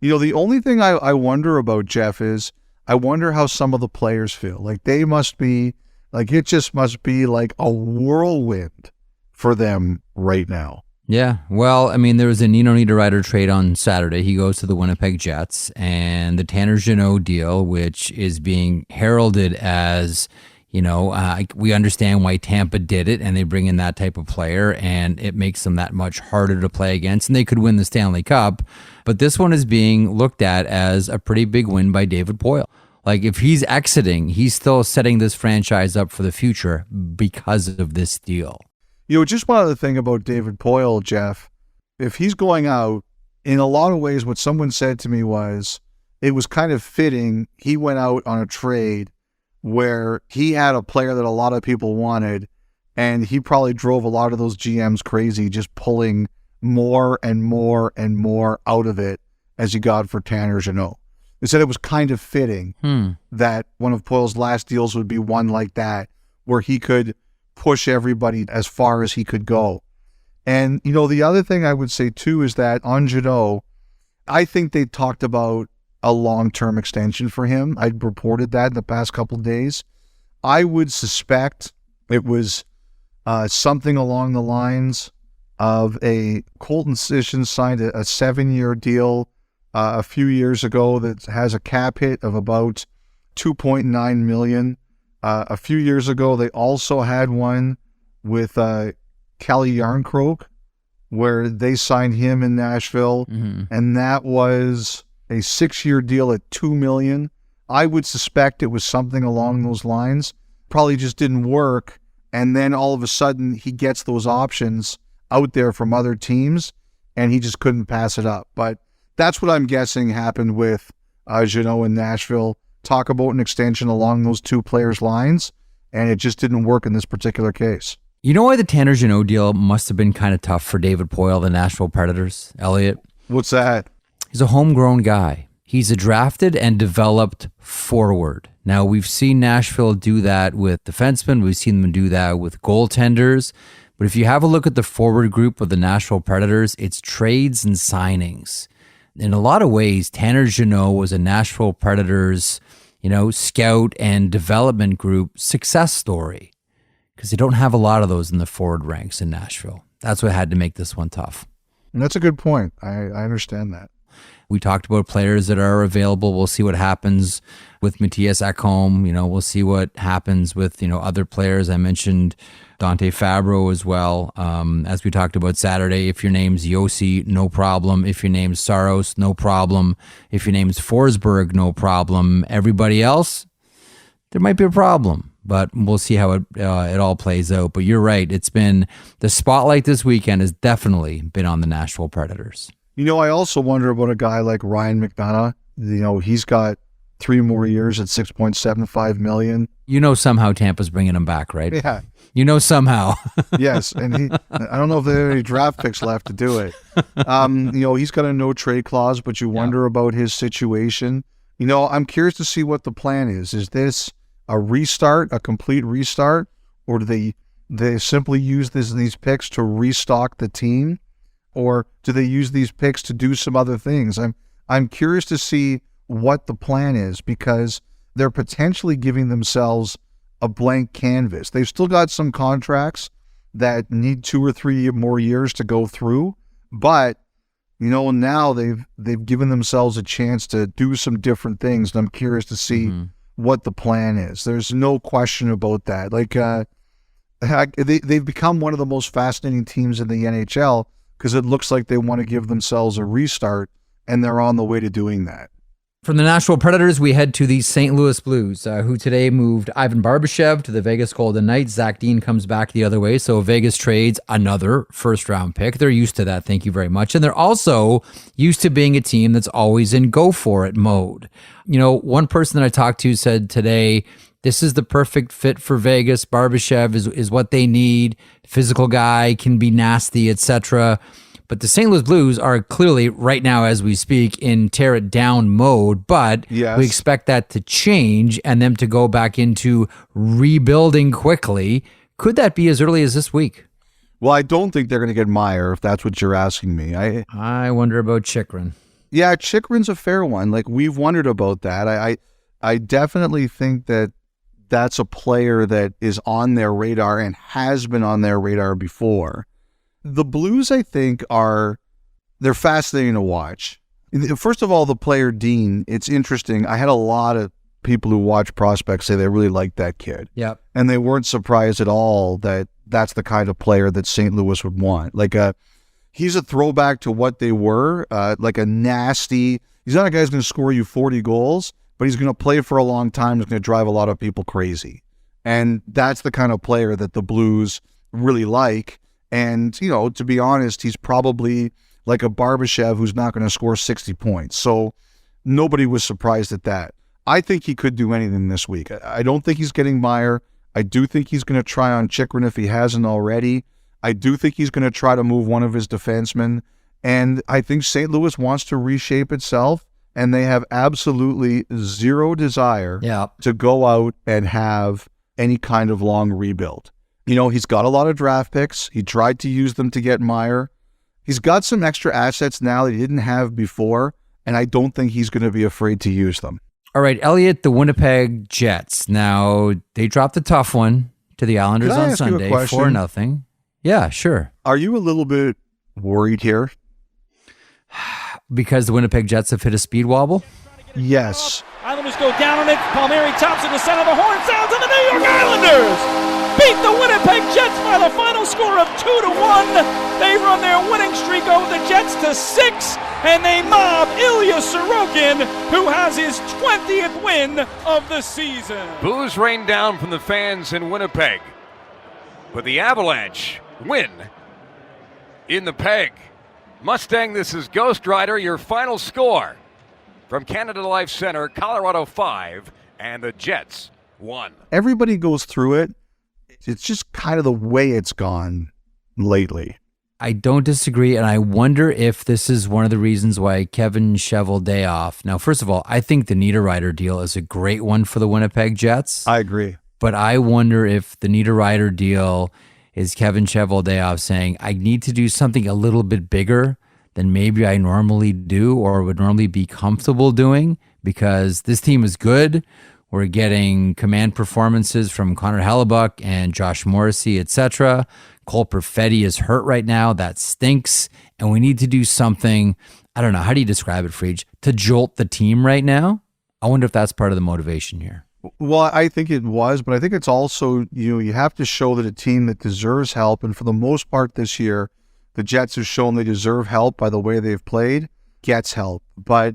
[SPEAKER 2] The only thing I wonder about, Jeff, is I wonder how some of the players feel. Like, they must be... Like, it just must be like a whirlwind for them right now.
[SPEAKER 1] Yeah. Well, there was a Nino Niederreiter trade on Saturday. He goes to the Winnipeg Jets, and the Tanner Jeannot deal, which is being heralded as, we understand why Tampa did it, and they bring in that type of player, and it makes them that much harder to play against, and they could win the Stanley Cup. But this one is being looked at as a pretty big win by David Poile. Like, if he's exiting, he's still setting this franchise up for the future because of this deal.
[SPEAKER 2] Just one other thing about David Poile, Jeff. If he's going out, in a lot of ways, what someone said to me was, it was kind of fitting he went out on a trade where he had a player that a lot of people wanted, and he probably drove a lot of those GMs crazy, just pulling more and more and more out of it as he got for Tanner Jeannot. They said it was kind of fitting that one of Poile's last deals would be one like that, where he could push everybody as far as he could go. And, the other thing I would say too is that on Jeannot, I think they talked about a long-term extension for him. I'd reported that in the past couple of days. I would suspect it was something along the lines of a Colton Sisson signed a 7-year deal a few years ago that has a cap hit of about $2.9 million. A few years ago, they also had one with Kalle Järnkrok, where they signed him in Nashville, and that was a 6-year deal at $2 million. I would suspect it was something along those lines. Probably just didn't work, and then all of a sudden he gets those options out there from other teams, and he just couldn't pass it up. But that's what I'm guessing happened with Jeannot in Nashville. Talk about an extension along those two players' lines, and it just didn't work in this particular case.
[SPEAKER 1] You know why the Tanner Jeannot deal must have been kind of tough for David Poile, the Nashville Predators, Elliotte?
[SPEAKER 2] What's that?
[SPEAKER 1] He's a homegrown guy. He's a drafted and developed forward. Now, we've seen Nashville do that with defensemen. We've seen them do that with goaltenders. But if you have a look at the forward group of the Nashville Predators, it's trades and signings. In a lot of ways, Tanner Jeannot was a Nashville Predators, scout and development group success story, because they don't have a lot of those in the forward ranks in Nashville. That's what had to make this one tough.
[SPEAKER 2] And that's a good point. I understand that.
[SPEAKER 1] We talked about players that are available. We'll see what happens with Matthias Ekholm. We'll see what happens with, other players. I mentioned Dante Fabro as well. As we talked about Saturday, if your name's Yossi, no problem. If your name's Saros, no problem. If your name's Forsberg, no problem. Everybody else, there might be a problem. But we'll see how it all plays out. But you're right. It's been, the spotlight this weekend has definitely been on the Nashville Predators.
[SPEAKER 2] I also wonder about a guy like Ryan McDonough. He's got 3 more years at $6.75 million.
[SPEAKER 1] You know somehow Tampa's bringing him back, right?
[SPEAKER 2] Yeah.
[SPEAKER 1] You know somehow.
[SPEAKER 2] Yes, and I don't know if there are any draft picks left to do it. He's got a no-trade clause, but you wonder about his situation. I'm curious to see what the plan is. Is this a restart, a complete restart, or do they simply use these picks to restock the team, or do they use these picks to do some other things? I'm curious to see what the plan is, because they're potentially giving themselves a blank canvas. They've still got some contracts that need 2 or 3 more years to go through, but now they've given themselves a chance to do some different things, and I'm curious to see what the plan is. There's no question about that. They've become one of the most fascinating teams in the NHL because it looks like they want to give themselves a restart, and they're on the way to doing that.
[SPEAKER 1] From the Nashville Predators, we head to the St. Louis Blues, who today moved Ivan Barbashev to the Vegas Golden Knights. Zach Dean comes back the other way, so Vegas trades another first-round pick. They're used to that, thank you very much. And they're also used to being a team that's always in go-for-it mode. One person that I talked to said today, this is the perfect fit for Vegas. Barbashev is what they need. Physical guy, can be nasty, etc. But the St. Louis Blues are clearly, right now as we speak, in tear-it-down mode, but
[SPEAKER 2] yes,
[SPEAKER 1] we expect that to change and them to go back into rebuilding quickly. Could that be as early as this week?
[SPEAKER 2] Well, I don't think they're going to get Meyer, if that's what you're asking me.
[SPEAKER 1] I wonder about Chychrun.
[SPEAKER 2] Yeah, Chychrun's a fair one. We've wondered about that. I definitely think that's a player that is on their radar and has been on their radar before. The Blues, I think, they're fascinating to watch. First of all, the player Dean, it's interesting. I had a lot of people who watch prospects say they really like that kid.
[SPEAKER 1] Yep.
[SPEAKER 2] And they weren't surprised at all that that's the kind of player that St. Louis would want. He's a throwback to what they were, like a nasty. He's not a guy who's going to score you 40 goals, but he's going to play for a long time. He's going to drive a lot of people crazy. And that's the kind of player that the Blues really like. And, to be honest, he's probably like a Barbashev who's not going to score 60 points. So nobody was surprised at that. I think he could do anything this week. I don't think he's getting Meyer. I do think he's going to try on Chychrun if he hasn't already. I do think he's going to try to move one of his defensemen. And I think St. Louis wants to reshape itself, and they have absolutely zero desire to go out and have any kind of long rebuild. He's got a lot of draft picks. He tried to use them to get Meyer. He's got some extra assets now that he didn't have before, and I don't think he's going to be afraid to use them.
[SPEAKER 1] All right, Elliotte, the Winnipeg Jets. Now, they dropped a tough one to the Islanders on Sunday, 4-0. Yeah, sure.
[SPEAKER 2] Are you a little bit worried here?
[SPEAKER 1] Because the Winnipeg Jets have hit a speed wobble?
[SPEAKER 2] Yes.
[SPEAKER 3] Islanders go down on it. Palmieri tops in the center. The horn sounds, and the New York Islanders beat the Winnipeg Jets by the final score of 2-1. They run their winning streak over the Jets to 6, and they mob Ilya Sorokin, who has his 20th win of the season.
[SPEAKER 8] Boos rained down from the fans in Winnipeg, but the Avalanche win in the Peg. Mustang, this is Ghost Rider, your final score from Canada Life Center, Colorado 5, and the Jets 1.
[SPEAKER 2] Everybody goes through it. It's just kind of the way it's gone lately.
[SPEAKER 1] I don't disagree, and I wonder if this is one of the reasons why Kevin Cheveldayoff. Now, first of all, I think the Niederreiter deal is a great one for the Winnipeg Jets.
[SPEAKER 2] I agree.
[SPEAKER 1] But I wonder if the Niederreiter deal is Kevin Cheveldayoff saying, I need to do something a little bit bigger than maybe I normally do or would normally be comfortable doing, because this team is good. We're getting command performances from Connor Hellebuck and Josh Morrissey, etc. Cole Perfetti is hurt right now. That stinks. And we need to do something, I don't know, how do you describe it, Friedge, to jolt the team right now? I wonder if that's part of the motivation here.
[SPEAKER 2] Well, I think it was, but I think it's also, you have to show that a team that deserves help, and for the most part this year, the Jets have shown they deserve help by the way they've played, gets help. But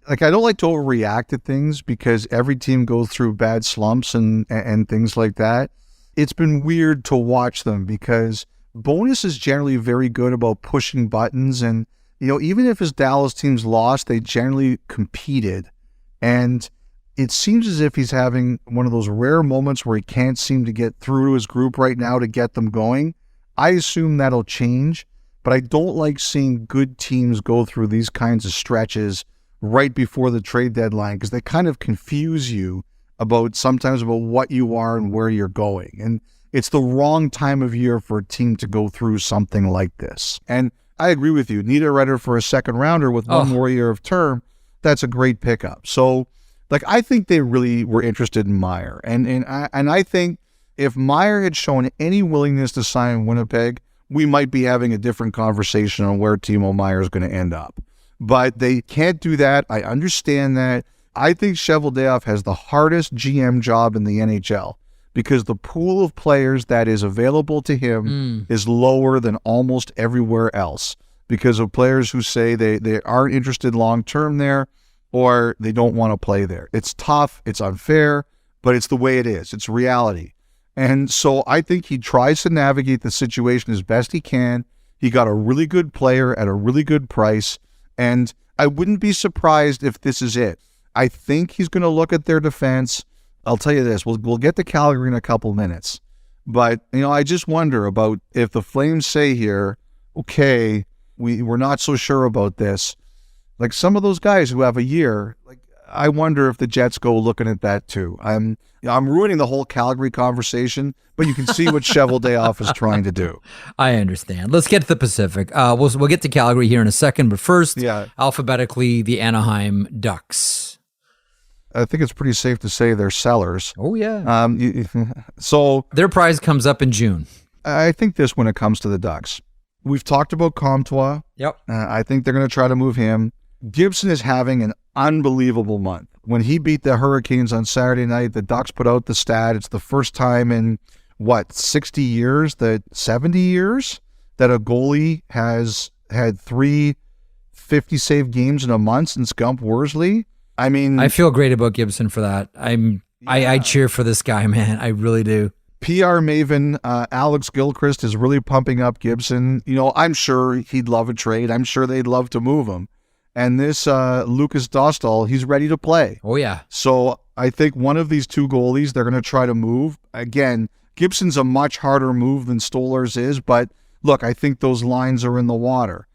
[SPEAKER 2] I don't like to overreact to things because every team goes through bad slumps and things like that. It's been weird to watch them because Bowness is generally very good about pushing buttons, and even if his Dallas teams lost, they generally competed. And it seems as if he's having one of those rare moments where he can't seem to get through to his group right now to get them going. I assume that'll change, but I don't like seeing good teams go through these kinds of stretches right before the trade deadline because they kind of confuse you sometimes about what you are and where you're going. And it's the wrong time of year for a team to go through something like this. And I agree with you. Niederreiter for a second rounder with one more year of term, that's a great pickup. So, I think they really were interested in Meier. And I think if Meier had shown any willingness to sign Winnipeg, we might be having a different conversation on where Timo Meier is going to end up. But they can't do that. I understand that. I think Cheveldayoff has the hardest GM job in the NHL because the pool of players that is available to him is lower than almost everywhere else because of players who say they aren't interested long-term there or they don't want to play there. It's tough, it's unfair, but it's the way it is. It's reality. And so I think he tries to navigate the situation as best he can. He got a really good player at a really good price, and I wouldn't be surprised if this is it. I think he's going to look at their defense. I'll tell you this, we'll get to Calgary in a couple minutes, but I just wonder about if the Flames say here, okay, we're not so sure about this. Like some of those guys who have a year, I wonder if the Jets go looking at that too. I'm ruining the whole Calgary conversation, but you can see what Cheveldayoff is trying to do.
[SPEAKER 1] I understand. Let's get to the Pacific. We'll get to Calgary here in a second, but first, alphabetically, the Anaheim Ducks.
[SPEAKER 2] I think it's pretty safe to say they're sellers.
[SPEAKER 1] Oh, yeah.
[SPEAKER 2] So
[SPEAKER 1] their prize comes up in June.
[SPEAKER 2] I think this when it comes to the Ducks. We've talked about Comtois.
[SPEAKER 1] Yep.
[SPEAKER 2] I think they're going to try to move him. Gibson is having an unbelievable month. When he beat the Hurricanes on Saturday night, the Ducks put out the stat. It's the first time in, 70 years that a goalie has had 3 50-save games in a month since Gump Worsley. I mean,
[SPEAKER 1] I feel great about Gibson for that. I cheer for this guy, man. I really do.
[SPEAKER 2] PR maven Alex Gilchrist is really pumping up Gibson. I'm sure he'd love a trade. I'm sure they'd love to move him. And this Lucas Dostal, he's ready to play.
[SPEAKER 1] Oh, yeah.
[SPEAKER 2] So I think one of these two goalies they're going to try to move. Again, Gibson's a much harder move than Stolarz is, but look, I think those lines are in the water.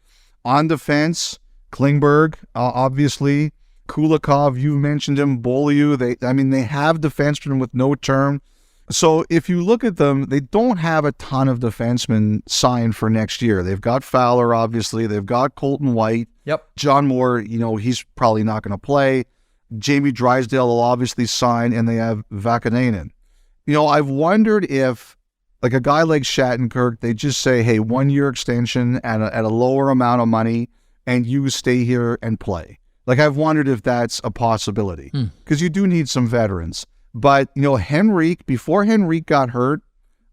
[SPEAKER 2] On defense, Klingberg, obviously. Kulikov, you've mentioned him. Beaulieu, they have defensemen with no term. So if you look at them, they don't have a ton of defensemen signed for next year. They've got Fowler, obviously. They've got Colton White.
[SPEAKER 1] Yep. John
[SPEAKER 2] Moore, he's probably not going to play. Jamie Drysdale will obviously sign, and they have Vakanainen. I've wondered if, a guy like Shattenkirk, they just say, hey, 1-year extension at a lower amount of money, and you stay here and play. I've wondered if that's a possibility, because you do need some veterans. But, Henrique, before Henrique got hurt,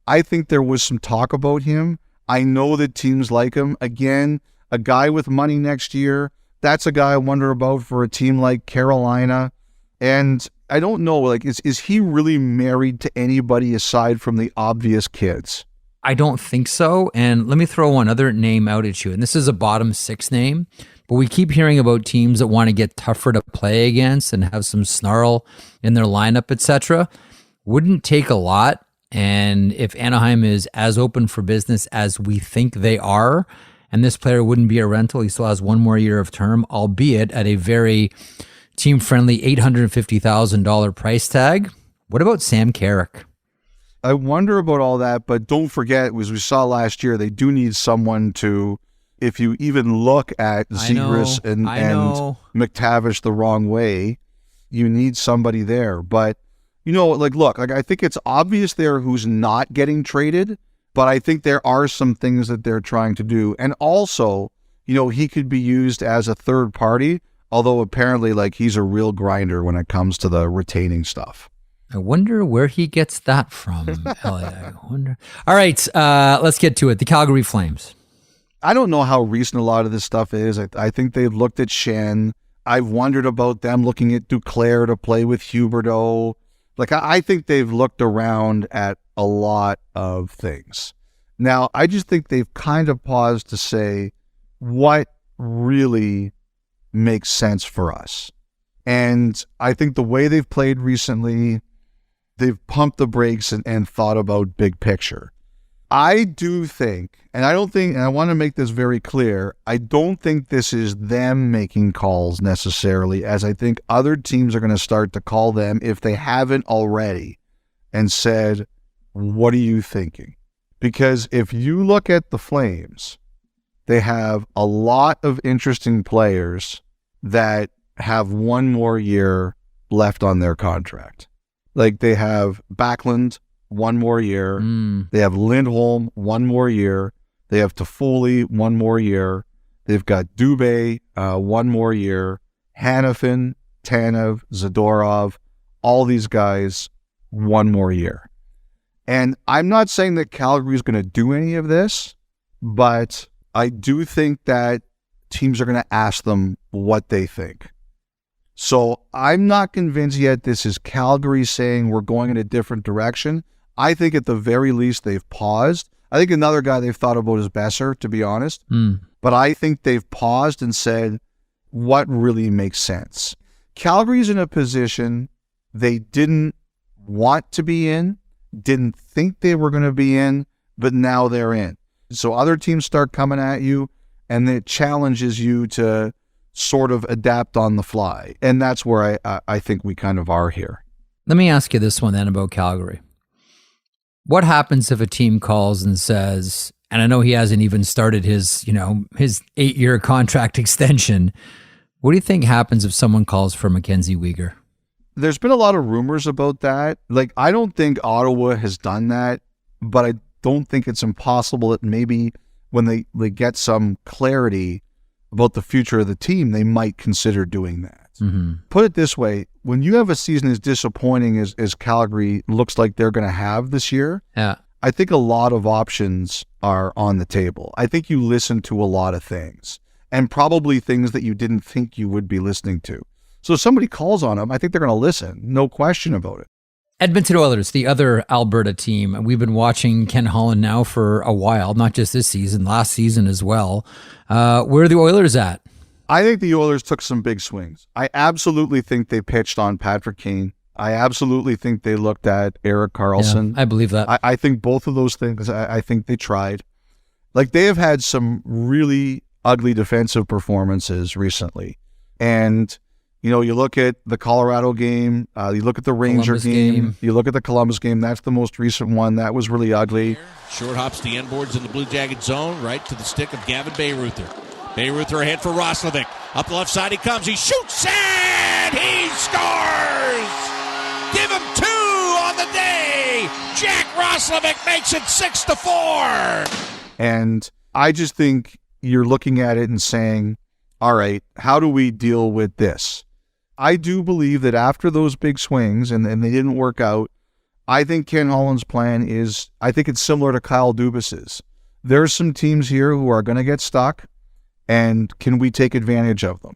[SPEAKER 2] I think there was some talk about him. I know that teams like him. Again, a guy with money next year, that's a guy I wonder about for a team like Carolina. And I don't know, is he really married to anybody aside from the obvious kids?
[SPEAKER 1] I don't think so. And let me throw one other name out at you. And this is a bottom 6 name. But we keep hearing about teams that want to get tougher to play against and have some snarl in their lineup, etc. Wouldn't take a lot. And if Anaheim is as open for business as we think they are, and this player wouldn't be a rental, he still has 1 more year of term, albeit at a very team-friendly $850,000 price tag. What about Sam Carrick?
[SPEAKER 2] I wonder about all that, but don't forget, as we saw last year, they do need someone to... If you even look at Zegras and McTavish the wrong way, you need somebody there. But, look, I think it's obvious there who's not getting traded, but I think there are some things that they're trying to do. And also, he could be used as a third party, although apparently, he's a real grinder when it comes to the retaining stuff.
[SPEAKER 1] I wonder where he gets that from, Elliot. I wonder. All right, let's get to it. The Calgary Flames.
[SPEAKER 2] I don't know how recent a lot of this stuff is. I think they've looked at Shen. I've wondered about them looking at Duclair to play with Huberdeau. I think they've looked around at a lot of things. Now, I just think they've kind of paused to say, what really makes sense for us? And I think the way they've played recently, they've pumped the brakes and thought about big picture. I do think, and I want to make this very clear, I don't think this is them making calls necessarily, as I think other teams are going to start to call them if they haven't already and said, what are you thinking? Because if you look at the Flames, they have a lot of interesting players that have one more year left on their contract. Like they have Backlund, one more year. They have Lindholm, one more year. They have Toffoli, one more year. They've got Dubé, one more year. Hanifin, Tanev, Zadorov, all these guys, one more year. And I'm not saying that Calgary is going to do any of this, but I do think that teams are going to ask them what they think. So I'm not convinced yet this is Calgary saying we're going in a different direction. I think at the very least they've paused. I think another guy they've thought about is Besser, to be honest. But I think they've paused and said, what really makes sense? Calgary's in a position they didn't want to be in, didn't think they were going to be in, but now they're in. So other teams start coming at you, and it challenges you to sort of adapt on the fly. And that's where I think we kind of are here.
[SPEAKER 1] Let me ask you this one then about Calgary. What happens if a team calls and says, and I know he hasn't even started his 8-year contract extension. What do you think happens if someone calls for Mackenzie Weegar?
[SPEAKER 2] There's been a lot of rumors about that. Like, I don't think Ottawa has done that, but I don't think it's impossible that maybe when they get some clarity about the future of the team, they might consider doing that. Put it this way, when you have a season as disappointing as Calgary looks like they're going to have this year, I think a lot of options are on the table. I think you listen to a lot of things, and probably things that you didn't think you would be listening to. So if somebody calls on them, I think they're going to listen, no question about it.
[SPEAKER 1] Edmonton Oilers, the other Alberta team. We've been watching Ken Holland now for a while, not just this season, last season as well. Where are the Oilers at?
[SPEAKER 2] I think the Oilers took some big swings. I absolutely think they pitched on Patrick Kane. I absolutely think they looked at Erik Karlsson.
[SPEAKER 1] Yeah, I believe that.
[SPEAKER 2] I think both of those things, I think they tried. Like, they have had some really ugly defensive performances recently. And, you look at the Colorado game, you look at the Ranger game, you look at the Columbus game, that's the most recent one. That was really ugly.
[SPEAKER 9] Short hops the end boards in the Blue Jacket zone, right to the stick of Gavin Bayreuther. Bayreuther ahead for Roslovic. Up the left side he comes, he shoots, and he scores! Give him 2 on the day! Jack Roslovic makes it 6-4!
[SPEAKER 2] And I just think you're looking at it and saying, all right, how do we deal with this? I do believe that after those big swings, and they didn't work out, I think Ken Holland's plan is, I think it's similar to Kyle Dubas's. There's some teams here who are going to get stuck, and can we take advantage of them?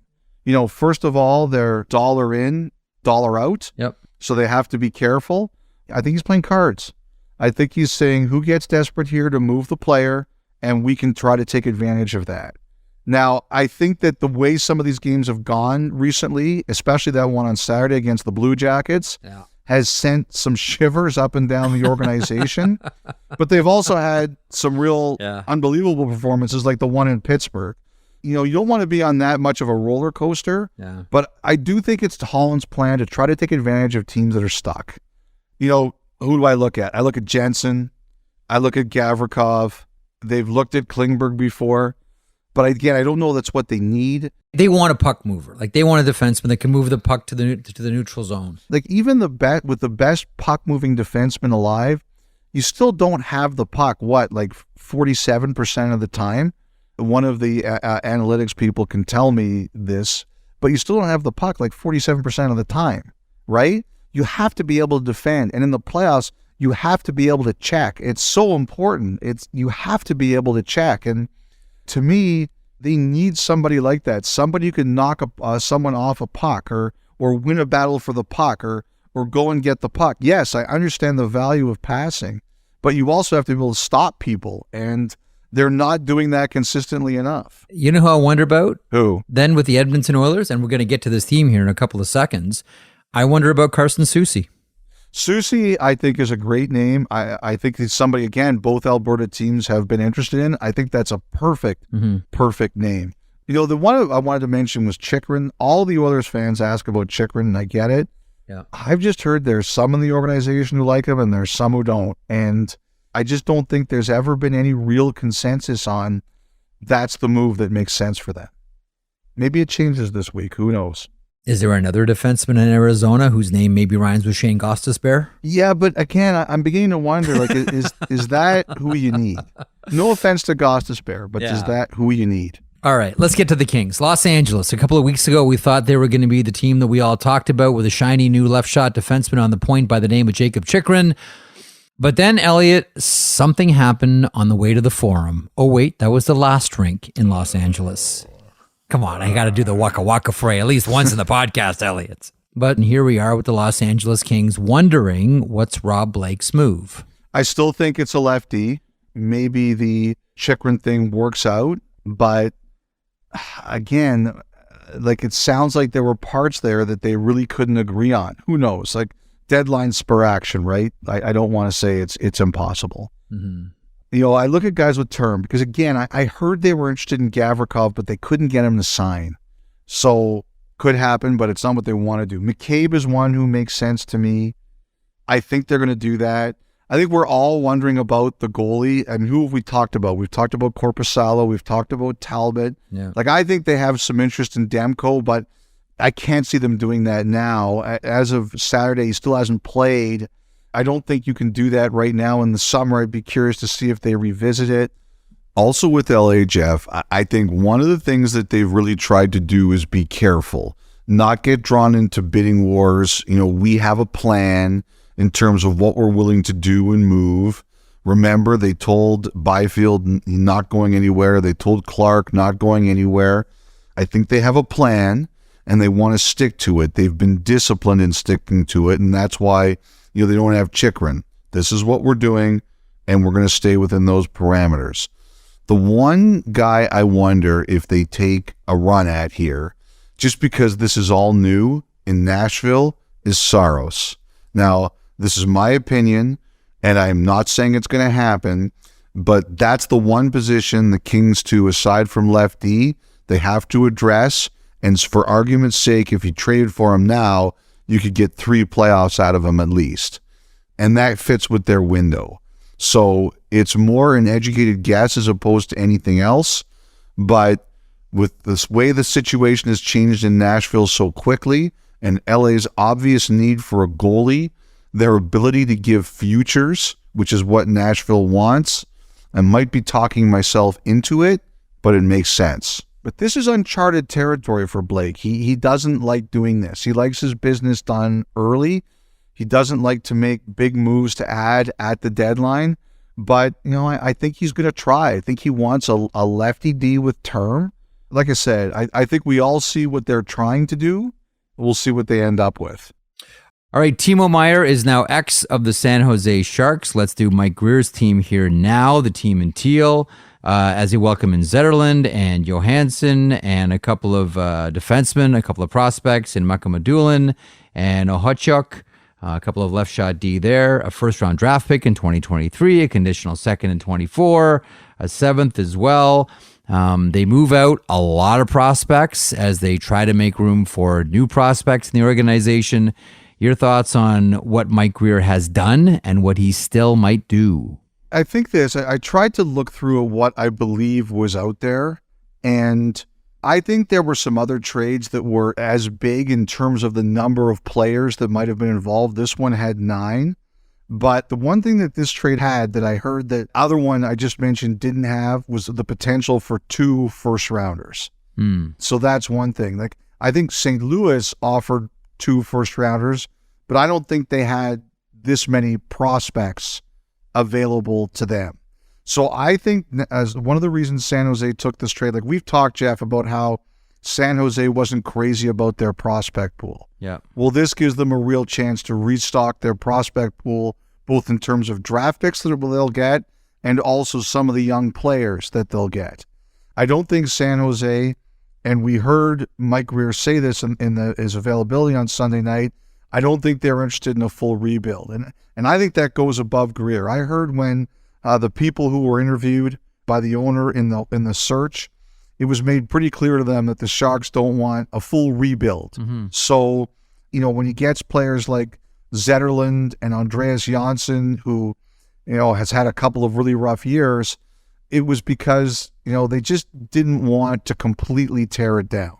[SPEAKER 2] First of all, they're dollar in, dollar out.
[SPEAKER 1] Yep.
[SPEAKER 2] So they have to be careful. I think he's playing cards. I think he's saying who gets desperate here to move the player, and we can try to take advantage of that. Now, I think that the way some of these games have gone recently, especially that one on Saturday against the Blue Jackets, has sent some shivers up and down the organization. But they've also had some real unbelievable performances like the one in Pittsburgh. You don't want to be on that much of a roller coaster, but I do think it's Holland's plan to try to take advantage of teams that are stuck. Who do I look at? I look at Jensen. I look at Gavrikov. They've looked at Klingberg before. But again, I don't know that's what they need.
[SPEAKER 1] They want a puck mover. Like, they want a defenseman that can move the puck to the neutral zone.
[SPEAKER 2] Like, even with the best puck-moving defenseman alive, you still don't have the puck, 47% of the time? One of the analytics people can tell me this, but you still don't have the puck 47% of the time, right? You have to be able to defend. And in the playoffs, you have to be able to check. It's so important. You have to be able to check. And to me, they need somebody like that. Somebody who can knock someone off a puck or win a battle for the puck or go and get the puck. Yes, I understand the value of passing, but you also have to be able to stop people. And They're not doing that consistently enough.
[SPEAKER 1] You know who I wonder about?
[SPEAKER 2] Who?
[SPEAKER 1] Then with the Edmonton Oilers, and we're going to get to this team here in a couple of seconds, I wonder about Carson Soucy.
[SPEAKER 2] Soucy, I think, is a great name. I think he's somebody, again, both Alberta teams have been interested in. I think that's a perfect name. The one I wanted to mention was Chychrun. All the Oilers fans ask about Chychrun, and I get it.
[SPEAKER 1] Yeah.
[SPEAKER 2] I've just heard there's some in the organization who like him, and there's some who don't. And I just don't think there's ever been any real consensus on that's the move that makes sense for them. Maybe it changes this week. Who knows?
[SPEAKER 1] Is there another defenseman in Arizona whose name maybe rhymes with Shane Gostisbehere?
[SPEAKER 2] Yeah, but again, I'm beginning to wonder, like, is that who you need? No offense to Gostisbehere, but is that who you need?
[SPEAKER 1] All right, let's get to the Kings. Los Angeles. A couple of weeks ago, we thought they were going to be the team that we all talked about with a shiny new left shot defenseman on the point by the name of Jakob Chychrun. But then, Elliotte, something happened on the way to the Forum. Oh, wait, that was the last rink in Los Angeles. Come on, I got to do the Waka Waka fray at least once in the podcast, Elliotte. But here we are with the Los Angeles Kings wondering what's Rob Blake's move.
[SPEAKER 2] I still think it's a lefty. Maybe the Chychrun thing works out, but again, like, it sounds like there were parts there that they really couldn't agree on. Who knows? Like, deadline spur action, right? I don't want to say it's impossible. Mm-hmm. I look at guys with term because, again, I heard they were interested in Gavrikov, but they couldn't get him to sign. So could happen, but it's not what they want to do. McCabe is one who makes sense to me. I think they're going to do that. I think we're all wondering about the goalie. I mean, who have we talked about? We've talked about Korpisalo. We've talked about Talbot.
[SPEAKER 1] Yeah.
[SPEAKER 2] Like, I think they have some interest in Demko, but I can't see them doing that now. As of Saturday, he still hasn't played. I don't think you can do that right now in the summer. I'd be curious to see if they revisit it. Also with LA, Jeff, I think one of the things that they've really tried to do is be careful, not get drawn into bidding wars. We have a plan in terms of what we're willing to do and move. Remember, they told Byfield not going anywhere. They told Clark not going anywhere. I think they have a plan, and they want to stick to it. They've been disciplined in sticking to it, and that's why they don't have Chychrun. This is what we're doing, and we're going to stay within those parameters. The one guy I wonder if they take a run at here, just because this is all new in Nashville, is Saros. Now, this is my opinion, and I'm not saying it's going to happen, but that's the one position the Kings, too, aside from left D, they have to address. And for argument's sake, if you traded for him now, you could get 3 playoffs out of him at least. And that fits with their window. So it's more an educated guess as opposed to anything else. But with this way the situation has changed in Nashville so quickly, and LA's obvious need for a goalie, their ability to give futures, which is what Nashville wants, I might be talking myself into it, but it makes sense. But this is uncharted territory for Blake. He doesn't like doing this. He likes his business done early. He doesn't like to make big moves to add at the deadline. But, I think he's going to try. I think he wants a lefty D with term. Like I said, I think we all see what they're trying to do. We'll see what they end up with.
[SPEAKER 1] All right, Timo Meier is now ex of the San Jose Sharks. Let's do Mike Greer's team here now, the team in teal, as he welcomed in Zetterlund and Johansson and a couple of defensemen, a couple of prospects in Makamadulin and Ohotchuk, a couple of left shot D there, a first-round draft pick in 2023, a conditional second in 24, a seventh as well. They move out a lot of prospects as they try to make room for new prospects in the organization. Your thoughts on what Mike Greer has done and what he still might do?
[SPEAKER 2] I think I tried to look through what I believe was out there, and I think there were some other trades that were as big in terms of the number of players that might have been involved. This one had 9, but the one thing that this trade had that I heard that other one I just mentioned didn't have was the potential for 2 first-rounders. So that's one thing. Like, I think St. Louis offered 2 first-rounders, but I don't think they had this many prospects available to them. So I think as one of the reasons San Jose took this trade, like we've talked, Jeff, about how San Jose wasn't crazy about their prospect pool.
[SPEAKER 1] Yeah.
[SPEAKER 2] Well, this gives them a real chance to restock their prospect pool, both in terms of draft picks that they'll get and also some of the young players that they'll get. I don't think San Jose, and we heard Mike Grier say this in his availability on Sunday night, I don't think they're interested in a full rebuild. And I think that goes above Grier. I heard when the people who were interviewed by the owner in the search, it was made pretty clear to them that the Sharks don't want a full rebuild. Mm-hmm. So, when he gets players like Zetterlund and Andreas Janssen, who, has had a couple of really rough years, it was because, they just didn't want to completely tear it down.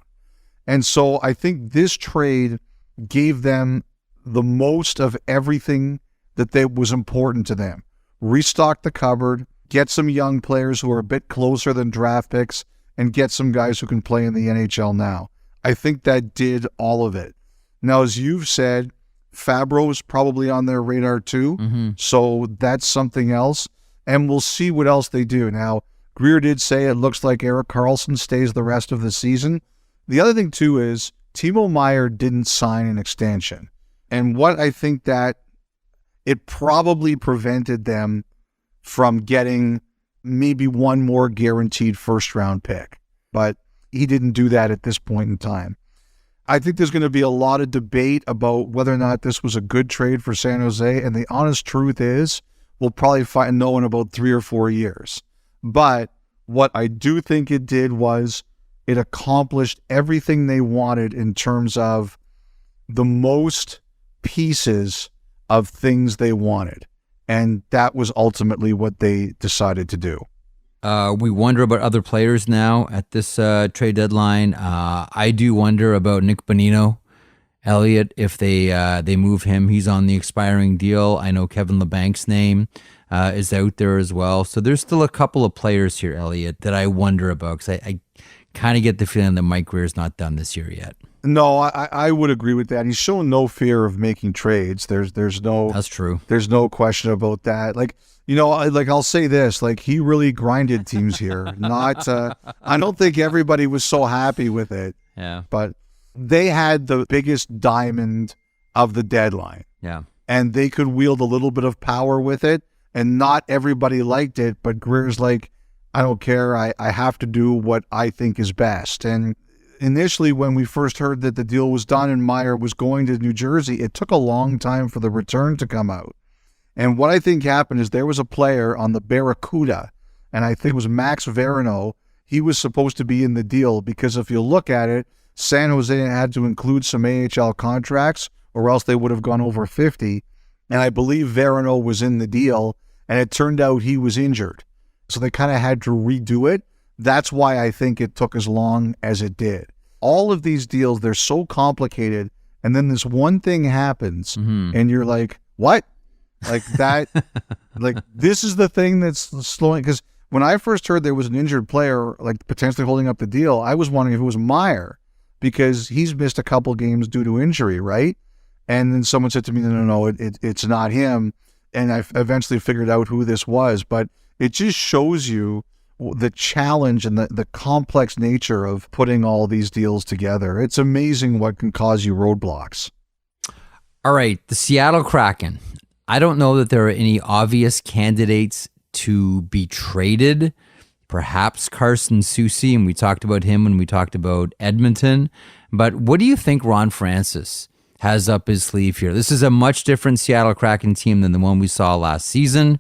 [SPEAKER 2] And so I think this trade gave them the most of everything that was important to them. Restock the cupboard, get some young players who are a bit closer than draft picks, and get some guys who can play in the NHL now. I think that did all of it. Now, as you've said, Fabro is probably on their radar too, so that's something else, and we'll see what else they do. Now, Grier did say it looks like Erik Karlsson stays the rest of the season. The other thing too is Timo Meier didn't sign an extension, and what I think that it probably prevented them from getting maybe one more guaranteed first-round pick, but he didn't do that at this point in time. I think there's going to be a lot of debate about whether or not this was a good trade for San Jose, and the honest truth is we'll probably know in about 3 or 4 years. But what I do think it did was it accomplished everything they wanted in terms of the most pieces of things they wanted. And that was ultimately what they decided to do.
[SPEAKER 1] We wonder about other players now at this trade deadline. I do wonder about Nick Bonino, Elliotte, if they move him. He's on the expiring deal. I know Kevin LeBank's name is out there as well. So there's still a couple of players here, Elliotte, that I wonder about, because I kind of get the feeling that Mike Grier's not done this year yet.
[SPEAKER 2] No, I would agree with that. He's shown no fear of making trades. There's no.
[SPEAKER 1] That's true.
[SPEAKER 2] There's no question about that. I'll say this, he really grinded teams here. Not, I don't think everybody was so happy with it.
[SPEAKER 1] Yeah.
[SPEAKER 2] But they had the biggest diamond of the deadline.
[SPEAKER 1] Yeah.
[SPEAKER 2] And they could wield a little bit of power with it, and not everybody liked it, but Grier's like, I don't care. I have to do what I think is best. And initially, when we first heard that the deal was done and Meier was going to New Jersey, it took a long time for the return to come out. And what I think happened is there was a player on the Barracuda, and I think it was Max Verino. He was supposed to be in the deal because if you look at it, San Jose had to include some AHL contracts or else they would have gone over 50. And I believe Verino was in the deal, and it turned out he was injured. So they kind of had to redo it. That's why I think it took as long as it did. All of these deals, they're so complicated, and then this one thing happens, and you're like, what? This is the thing that's slowing, because when I first heard there was an injured player, potentially holding up the deal, I was wondering if it was Meier, because he's missed a couple games due to injury, right? And then someone said to me, no, it's not him. And I eventually figured out who this was, but it just shows you the challenge and the complex nature of putting all these deals together. It's amazing what can cause you roadblocks.
[SPEAKER 1] All right, the Seattle Kraken. I don't know that there are any obvious candidates to be traded. Perhaps Carson Soucy, and we talked about him when we talked about Edmonton. But what do you think Ron Francis has up his sleeve here? This is a much different Seattle Kraken team than the one we saw last season.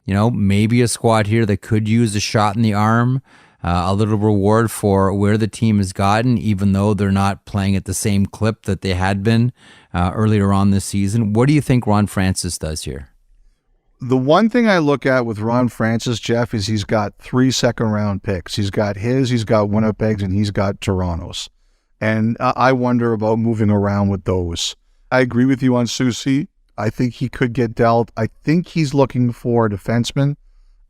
[SPEAKER 1] Maybe a squad here that could use a shot in the arm, a little reward for where the team has gotten, even though they're not playing at the same clip that they had been earlier on this season. What do you think Ron Francis does here?
[SPEAKER 2] The one thing I look at with Ron Francis, Jeff, is he's got 3 second-round picks. He's got he's got Winnipeg's, and he's got Toronto's. And I wonder about moving around with those. I agree with you on Soucy. I think he could get dealt. I think he's looking for a defenseman.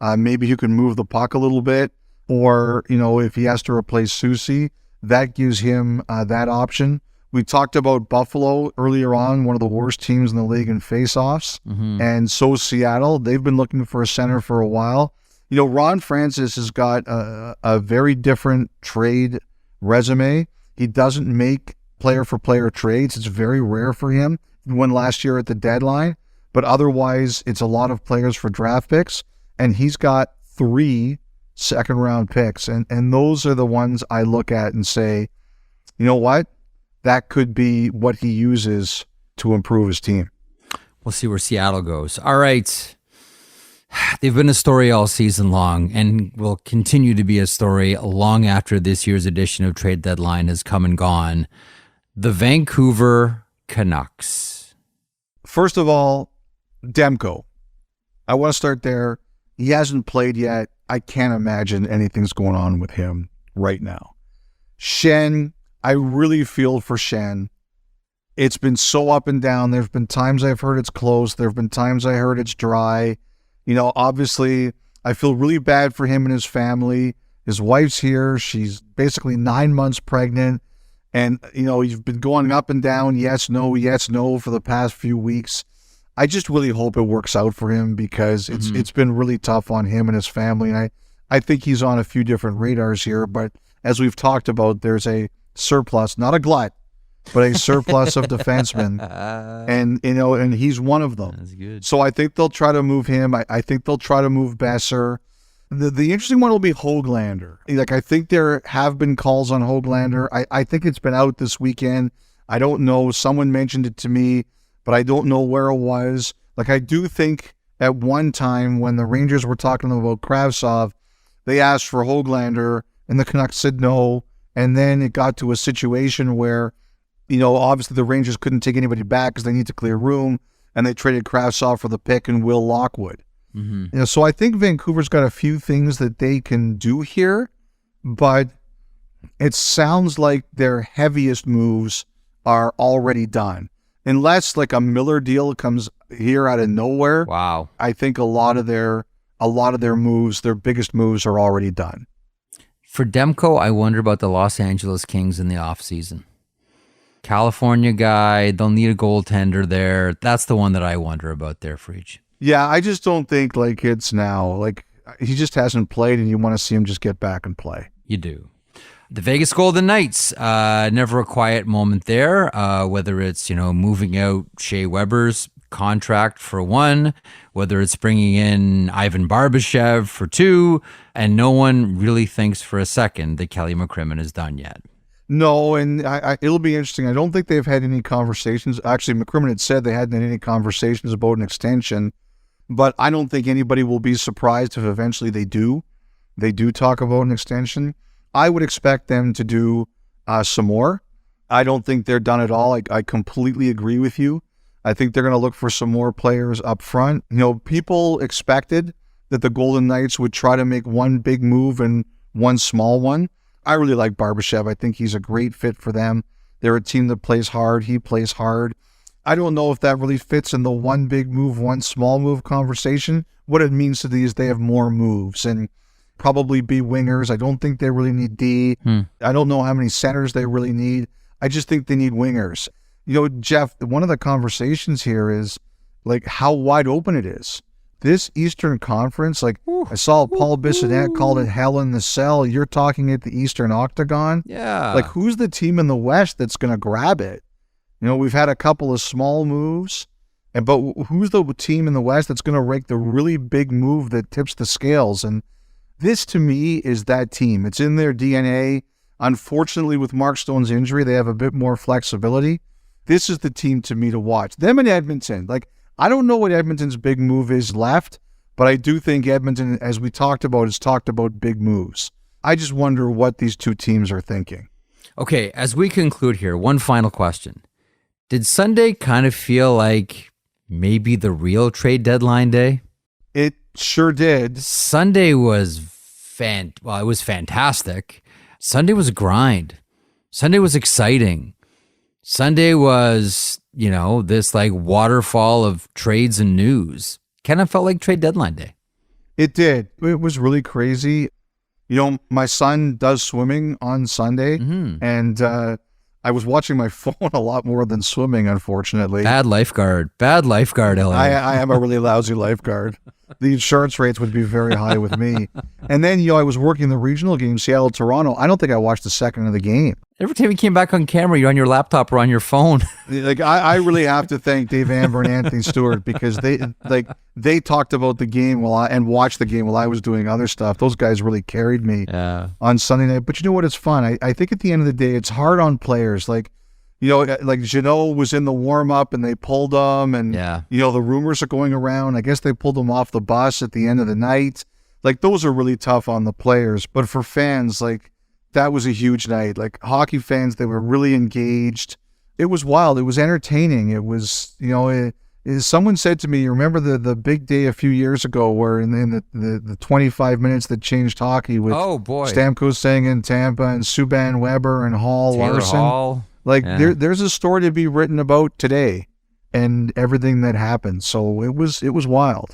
[SPEAKER 2] Maybe who can move the puck a little bit. Or, if he has to replace Soucy, that gives him that option. We talked about Buffalo earlier on, one of the worst teams in the league in faceoffs. And so Seattle. They've been looking for a center for a while. Ron Francis has got a very different trade resume. He doesn't make player-for-player trades. It's very rare for him. He won last year at the deadline, but otherwise it's a lot of players for draft picks. and he's got 3 second-round picks, and those are the ones I look at and say, you know what? That could be what he uses to improve his team.
[SPEAKER 1] We'll see where Seattle goes. All right. They've been a story all season long and will continue to be a story long after this year's edition of Trade Deadline has come and gone. The Vancouver Canucks.
[SPEAKER 2] First of all, Demko. I want to start there. He hasn't played yet. I can't imagine anything's going on with him right now. Schenn, I really feel for Schenn. It's been so up and down. There's been times I've heard it's close. There have been times I heard it's dry. You know, obviously, I feel really bad for him and his family. His wife's here. She's basically 9 months pregnant. And, you know, you've been going up and down, yes, no, for the past few weeks. I just really hope it works out for him because it's been really tough on him and his family. And I think he's on a few different radars here. But as we've talked about, there's a surplus, not a glut, but a surplus of defensemen. And, you know, and he's one of them.
[SPEAKER 1] That's good.
[SPEAKER 2] So I think they'll try to move him. I think they'll try to move Besser. The interesting one will be Höglander. Like, I think there have been calls on Höglander. I think it's been out this weekend. I don't know. Someone mentioned it to me, but I don't know where it was. Like, I do think at one time when the Rangers were talking about Kravtsov, they asked for Höglander, and the Canucks said no. And then it got to a situation where, you know, obviously the Rangers couldn't take anybody back because they need to clear room, and they traded Kravtsov for the pick and Will Lockwood. You know, so I think Vancouver's got a few things that they can do here, but it sounds like their heaviest moves are already done. Unless like a Miller deal comes here out of nowhere.
[SPEAKER 1] Wow.
[SPEAKER 2] I think a lot of their moves, their biggest moves, are already done.
[SPEAKER 1] For Demko, I wonder about the Los Angeles Kings in the offseason. California guy, they'll need a goaltender there. That's the one that I wonder about there, Friedge.
[SPEAKER 2] Yeah, I just don't think like it's now. Like, he just hasn't played, and you want to see him just get back and play.
[SPEAKER 1] You do. The Vegas Golden Knights, never a quiet moment there, whether it's, you know, moving out Shea Weber's contract for 1, whether it's bringing in Ivan Barbashev for 2, and no one really thinks for a second that Kelly McCrimmon is done yet.
[SPEAKER 2] No, and it'll be interesting. I don't think they've had any conversations. Actually, McCrimmon had said they hadn't had any conversations about an extension, but I don't think anybody will be surprised if eventually they do talk about an extension. I would expect them to do some more. I don't think they're done at all. I completely agree with you. I think they're going to look for some more players up front. You know, people expected that the Golden Knights would try to make one big move and one small one. I really like Barbashev. I think he's a great fit for them. They're a team that plays hard. He plays hard. I don't know if that really fits in the one big move, one small move conversation. What it means to these, they have more moves and probably be wingers. I don't think they really need D. I don't know how many centers they really need. I just think they need wingers. You know, Jeff, one of the conversations here is like how wide open it is. This Eastern Conference, like I saw Paul Bissonnette called it hell in the cell. You're talking at the Eastern Octagon.
[SPEAKER 1] Yeah.
[SPEAKER 2] Like, who's the team in the West that's going to grab it? You know, we've had a couple of small moves, but who's the team in the West that's going to rake the really big move that tips the scales? And this, to me, is that team. It's in their DNA. Unfortunately, with Mark Stone's injury, they have a bit more flexibility. This is the team, to me, to watch. Them in Edmonton. Like, I don't know what Edmonton's big move is left, but I do think Edmonton, as we talked about, has talked about big moves. I just wonder what these two teams are thinking.
[SPEAKER 1] Okay, as we conclude here, one final question. Did Sunday kind of feel like maybe the real trade deadline day?
[SPEAKER 2] It sure did.
[SPEAKER 1] Sunday was it was fantastic. Sunday was a grind. Sunday was exciting. Sunday was, you know, this like waterfall of trades and news. Kind of felt like trade deadline day.
[SPEAKER 2] It did. It was really crazy. You know, my son does swimming on Sunday, and I was watching my phone a lot more than swimming, unfortunately.
[SPEAKER 1] Bad lifeguard, Elliotte.
[SPEAKER 2] I am a really lousy lifeguard. The insurance rates would be very high with me. And then, you know, I was working the regional game, Seattle-Toronto. I don't think I watched the second of the game.
[SPEAKER 1] Every time you came back on camera, you're on your laptop or on your phone.
[SPEAKER 2] Like I really have to thank Dave Amber and Anthony Stewart because they talked about the game and watched the game while I was doing other stuff. Those guys really carried me on Sunday night. But you know what? It's fun. I think at the end of the day, it's hard on players. Like Jeannot was in the warm up and they pulled him, and the rumors are going around. I guess they pulled him off the bus at the end of the night. Like those are really tough on the players. But for fans, like. That was a huge night. Like hockey fans, they were really engaged. It was wild. It was entertaining. It was, someone said to me, you remember the big day a few years ago where in the 25 minutes that changed hockey with Stamkos saying in Tampa and Subban Weber and Larson.
[SPEAKER 1] Hall.
[SPEAKER 2] Like there's a story to be written about today and everything that happened. So it was wild.